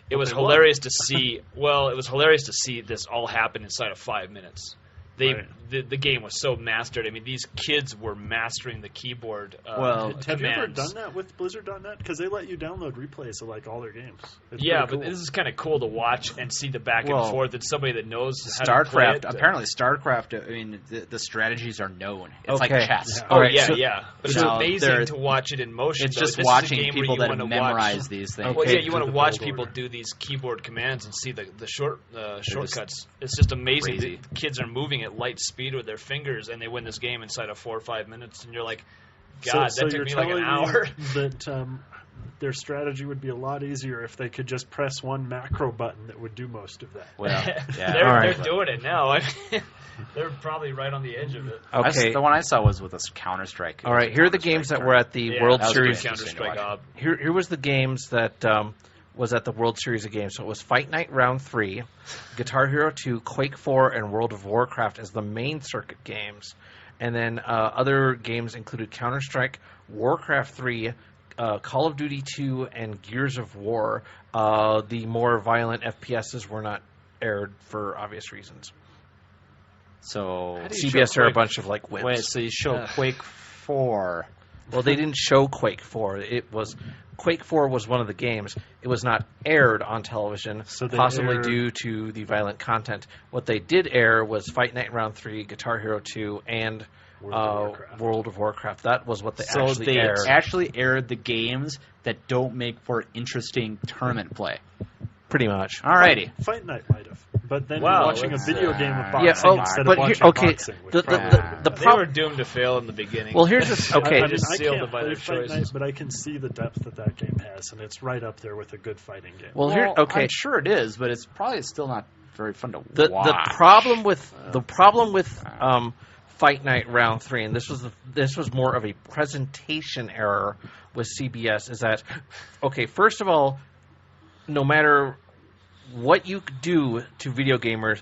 it was hilarious to see. Well, it was hilarious to see this all happen inside of 5 minutes. The game was so mastered. I mean, these kids were mastering the keyboard commands. Have you ever done that with Blizzard.net? Because they let you download replays of all their games. It's but this is kind of cool to watch and see the back and forth. It's somebody that knows how to play it. Apparently, StarCraft. I mean, the strategies are known. It's like chess. Yeah. But it's amazing to watch it in motion. It's just watching people that memorize these things. Well, you want to watch people do these keyboard commands and see the shortcuts. It's just amazing. The kids are moving at light speed with their fingers, and they win this game inside of 4 or 5 minutes. And you're like, God, that took me an hour. That their strategy would be a lot easier if they could just press one macro button that would do most of that. Well, they're doing it now. They're probably right on the edge of it. Okay, the one I saw was with a Counter-Strike. All right, here are the games that were at the World Series. Counter-Strike. Here was the games that was at the World Series of Games. So it was Fight Night Round 3, Guitar Hero 2, Quake 4, and World of Warcraft as the main circuit games. And then other games included Counter-Strike, Warcraft 3, Call of Duty 2, and Gears of War. The more violent FPSs were not aired for obvious reasons. So CBS are a bunch of wimps. Wait, so you show Quake 4. Well, they didn't show Quake 4. Quake 4 was one of the games. It was not aired on television, possibly due to the violent content. What they did air was Fight Night Round 3, Guitar Hero 2, and World of Warcraft. That was what they actually aired. So they actually aired the games that don't make for interesting tournament play. Pretty much. Alrighty. Fight Night might have. But then you're watching a video game of boxing instead of watching boxing. They were doomed to fail in the beginning. Well, here's this. Okay. I can't play Fight Night, but I can see the depth that game has, and it's right up there with a good fighting game. Well, I'm sure it is, but it's probably still not very fun to watch. The problem with Fight Night Round 3, and this was more of a presentation error with CBS, is that first of all, no matter what you do to video gamers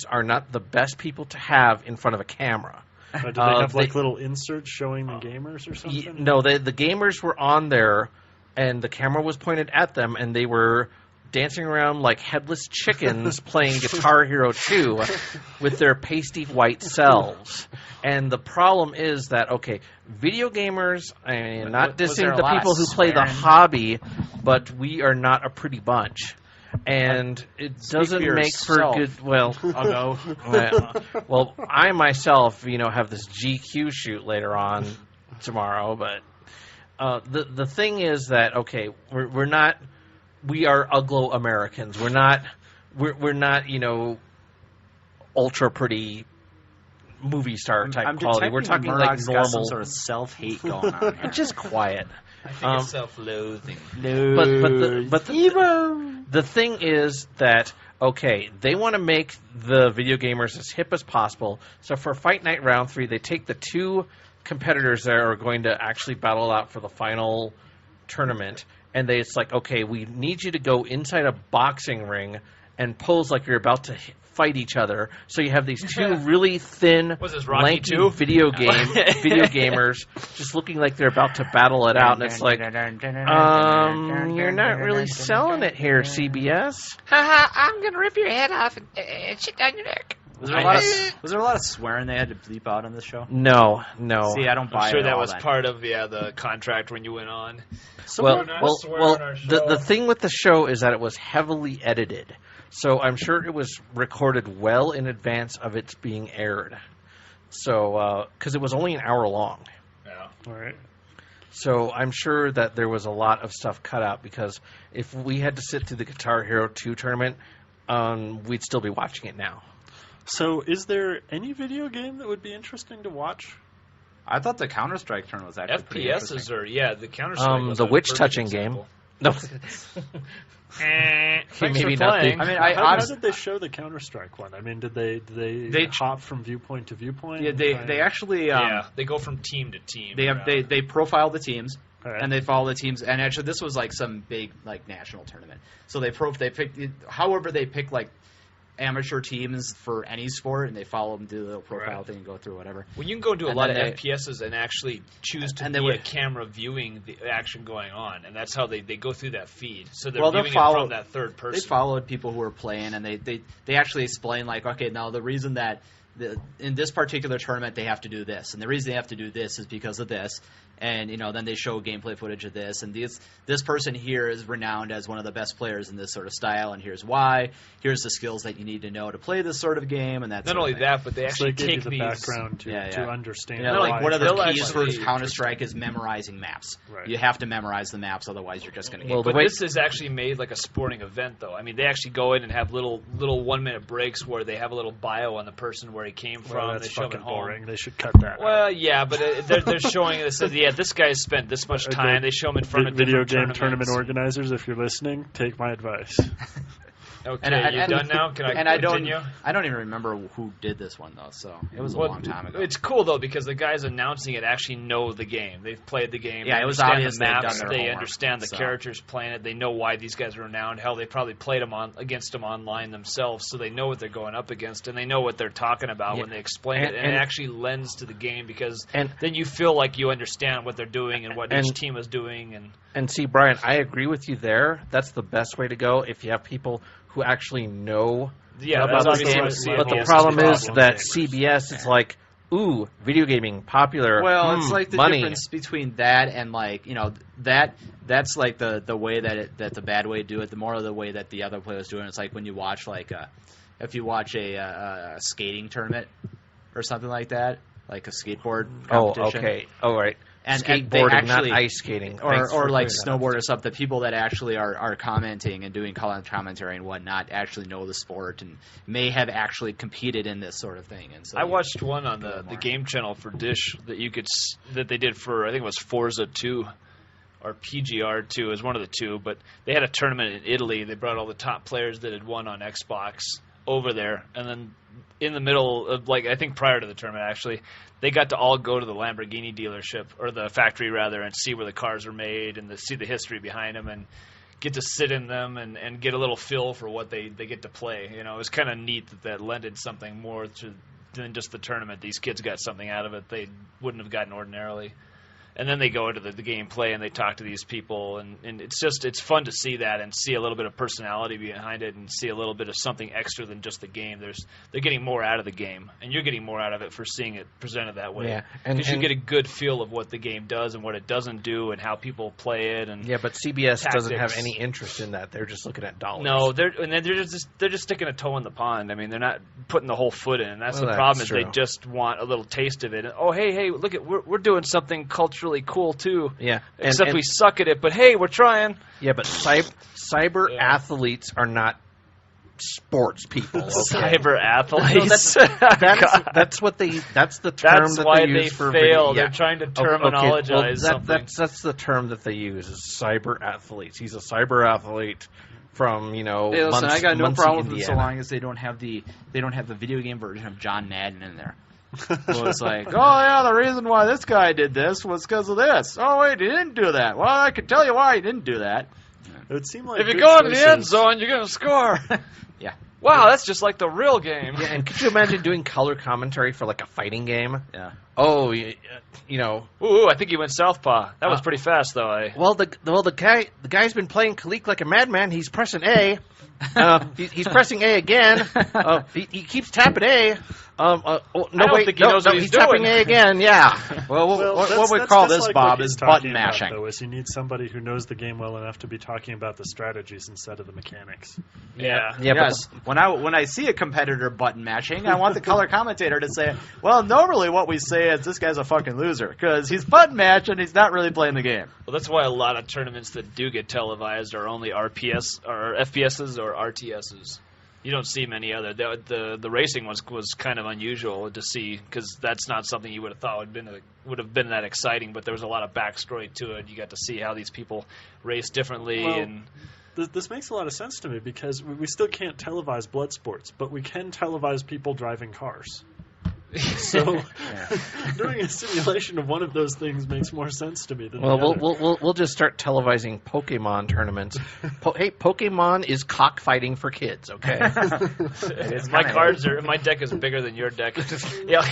are not the best people to have in front of a camera. Do they have little inserts showing the gamers or something? No, the gamers were on there, and the camera was pointed at them, and they were dancing around like headless chickens playing Guitar Hero 2 with their pasty white selves. And the problem is that, video gamers, not dissing the people who play the hobby, but we are not a pretty bunch. And it doesn't make for good. Well, I'll go. Well, I myself, have this GQ shoot later on tomorrow. But the thing is that we're not. We are Uglo Americans. We're not ultra pretty movie star type I'm quality. We're talking Murdock's like normal. got some sort of self-hate going on here. Just quiet. I think it's self-loathing. But the thing is that, okay, they want to make the video gamers as hip as possible. So for Fight Night Round 3, they take the two competitors that are going to actually battle out for the final tournament, and it's like, okay, we need you to go inside a boxing ring and pose like you're about to fight each other. So you have these two really thin, lanky video gamers just looking like they're about to battle it out, and it's like, you're not really selling it here, CBS. I'm gonna rip your head off and shit down your neck. Was there a lot of swearing they had to bleep out on this show? No. See, I don't buy it. I'm sure that was part of the contract when you went on. The thing with the show is that it was heavily edited. So I'm sure it was recorded well in advance of its being aired. So, because it was only an hour long. Yeah. All right. So I'm sure that there was a lot of stuff cut out, because if we had to sit through the Guitar Hero 2 tournament, we'd still be watching it now. So is there any video game that would be interesting to watch? I thought the Counter-Strike tournament was actually pretty interesting. FPSs are, the Counter-Strike was the witch-touching game. No. Maybe not. I mean, how did they show the Counter-Strike one? I mean, did they hop from viewpoint to viewpoint? Yeah, they actually they go from team to team. They profile the teams. Right. And they follow the teams, and actually this was like some big like national tournament. So they picked, however they pick like amateur teams for any sport, and they follow them, do the little profile thing, and go through whatever. Well, you can go into a lot of FPSs and actually choose to be a camera viewing the action going on, and that's how they go through that feed. So they're viewing it from that third person. They followed people who were playing, and they actually explain like, okay, now the reason that in this particular tournament they have to do this, and the reason they have to do this is because of this. And, then they show gameplay footage of this. And this person here is renowned as one of the best players in this sort of style, and here's why. Here's the skills that you need to know to play this sort of game. And that's not only that, but they actually take the background to understand. Like one of the keys for Counter-Strike is memorizing maps. Right. You have to memorize the maps, otherwise you're just going to get. Well, but this is actually made like a sporting event, though. I mean, they actually go in and have little 1 minute breaks where they have a little bio on the person where he came from. That's they show fucking boring. Home. They should cut that. Well, yeah, but they're showing it. Says, this guy's spent this much time. They show him in front of video game tournament organizers. If you're listening, take my advice. Okay, you done now? Can I continue? I don't even remember who did this one, though, so it was a long time ago. It's cool, though, because the guys announcing it actually know the game. They've played the game. Yeah, it was obvious the maps. they've done their They homework, understand the characters playing it. They know why these guys are renowned. Hell, they probably played them against them online themselves, so they know what they're going up against, and they know what they're talking about when they explain it, and it actually lends to the game, because then you feel like you understand what they're doing and what each team is doing. And see, Brian, I agree with you there. That's the best way to go if you have people who actually know about the game. But the problem is that CBS is like, ooh, video gaming, popular. Well, it's like the money. difference between that and like, that's like the way that the bad way to do it. The more of the way that the other players do it. It's like when you watch if you watch a skating tournament or something like that, like a skateboard competition. Oh, okay. Oh, right. And skateboarding, actually, not ice skating. Or like snowboard or something. The people that actually are commenting and doing commentary and whatnot actually know the sport and may have actually competed in this sort of thing. And so I watched one on the game channel for Dish that they did for, I think it was Forza 2 or PGR 2 is one of the two, but they had a tournament in Italy. They brought all the top players that had won on Xbox over there, and then in the middle of, I think prior to the tournament actually, they got to all go to the Lamborghini dealership, or the factory rather, and see where the cars are made and see the history behind them and get to sit in them and get a little feel for what they get to play. It was kind of neat that lended something more than just the tournament. These kids got something out of it they wouldn't have gotten ordinarily. And then they go into the gameplay and they talk to these people, and it's fun to see that and see a little bit of personality behind it and see a little bit of something extra than just the game. They're getting more out of the game, and you're getting more out of it for seeing it presented that way. Yeah, because you get a good feel of what the game does and what it doesn't do and how people play it. And but CBS doesn't have any interest in that. They're just looking at dollars. No, they're just sticking a toe in the pond. I mean, they're not putting the whole foot in. And that's the problem is they just want a little taste of it. And, hey, look at we're doing something culturally cool too. Yeah. Except we suck at it, but hey, we're trying. Yeah, but cyber athletes are not sports people. Okay? Cyber athletes. That's what they. That's the term that they use for fail. They're trying to terminologize something. That's the term that they use is cyber athletes. He's a cyber athlete from Hey, listen, I got no Muncie, problem with Indiana. so long as they don't have the video game version of John Madden in there. So it's like, oh yeah, the reason why this guy did this was because of this. Oh wait, he didn't do that. Well, I could tell you why he didn't do that. It would seem like if you go into the end zone, you're gonna score. Yeah. Wow, that's just like the real game. Yeah, and could you imagine doing color commentary for like a fighting game? Yeah. Oh, you know. Ooh, I think he went southpaw. That was pretty fast, though. Well, the guy's been playing Kalik like a madman. He's pressing A. He's pressing A again. He keeps tapping A. He's tapping A again. Yeah. Well, what we call this, like Bob, is button mashing. Though, is you need somebody who knows the game well enough to be talking about the strategies instead of the mechanics. Yeah. Yes. When I see a competitor button mashing, I want the color commentator to say, well, normally what we say is this guy's a fucking loser because he's button mashing. He's not really playing the game. Well, that's why a lot of tournaments that do get televised are only RPS or FPSs or RTSs. You don't see many other. The racing was kind of unusual to see because that's not something you would have thought would have been that exciting. But there was a lot of backstory to it. You got to see how these people race differently. Well, and this makes a lot of sense to me because we still can't televise blood sports, but we can televise people driving cars. So doing a simulation of one of those things makes more sense to me than the other. We'll just start televising Pokemon tournaments. Hey, Pokemon is cockfighting for kids. Okay. My deck is bigger than your deck. Yeah.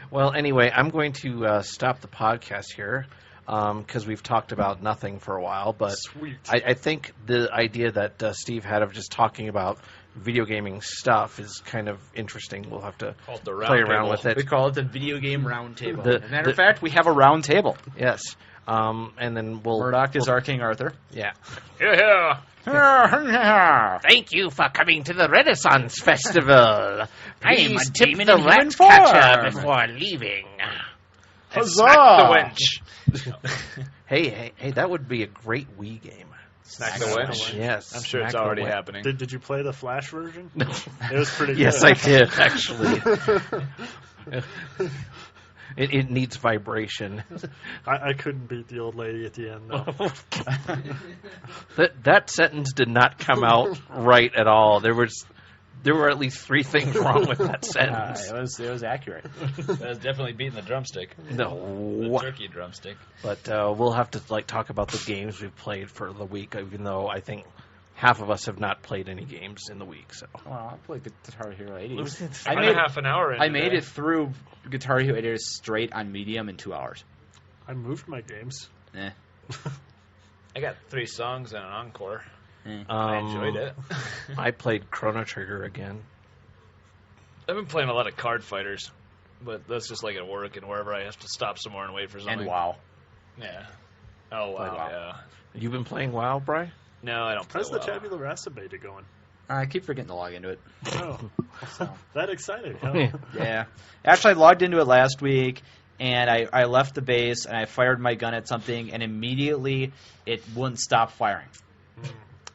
Well, anyway, I'm going to stop the podcast here because we've talked about nothing for a while. But I think the idea that Steve had of just talking about video gaming stuff is kind of interesting. We'll have to play around with it. We call it the video game round table. As a matter of fact, we have a round table. Yes. And then Murdock is our King Arthur. Yeah. Thank you for coming to the Renaissance Festival. Please tip demon the in human rat catcher form. before leaving. Huzzah! Smack the wench. Hey, that would be a great Wii game. Smack the wench? Yes. I'm sure it's already happening. Did you play the Flash version? No. It was pretty good. Yes, I did, actually. It needs vibration. I couldn't beat the old lady at the end, though. That sentence did not come out right at all. There were at least 3 things wrong with that sentence. It was accurate. That was definitely beating the drumstick. No. The turkey drumstick. But we'll have to talk about the games we've played for the week, even though I think half of us have not played any games in the week. So. Well, I played Guitar Hero 80. I made half an hour in I made it through Guitar Hero 80 straight on medium in 2 hours. I moved my games. I got 3 songs and an encore. I enjoyed it. I played Chrono Trigger again. I've been playing a lot of card fighters, but that's just like at work and wherever I have to stop somewhere and wait for something. And WoW. Yeah. Oh, wow. Yeah. You've been playing WoW, Bri? No, I don't play How's WoW. the Tabula Rasa beta going? I keep forgetting to log into it. Oh. That exciting, huh? Yeah. Actually, I logged into it last week, and I left the base, and I fired my gun at something, and immediately it wouldn't stop firing.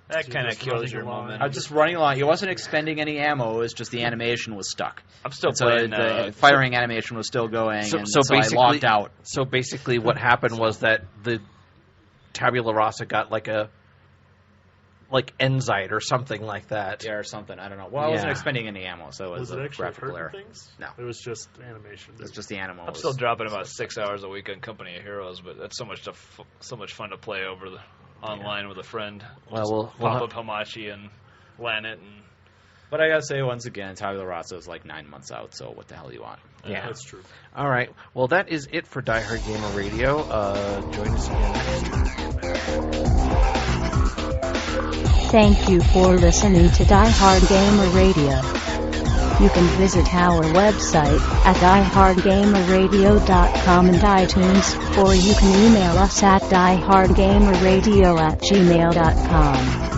That kind of kills your momentum. I was just running along. It wasn't expending any ammo. It was just the animation was stuck. I'm still playing. The firing animation was still going, so I logged out. So basically what happened was that the Tabula Rasa got like Enzyte or something like that. Yeah, or something. I don't know. Well, I wasn't expending any ammo, so it was it a actually graphical error. Things? No. It was just animation. It was just the animal. I'm still dropping about 6 hours a week on Company of Heroes, but that's so much fun to play over the online with a friend. Well, we'll pop up Hamachi and LAN it. But I gotta say, once again, Tabula Rasa is like 9 months out, so what the hell do you want? Yeah, that's true. All right. Well, that is it for Diehard Gamer Radio. Join us again next week. Thank you for listening to Diehard Gamer Radio. You can visit our website at diehardgamerradio.com and iTunes, or you can email us at diehardgamerradio@gmail.com.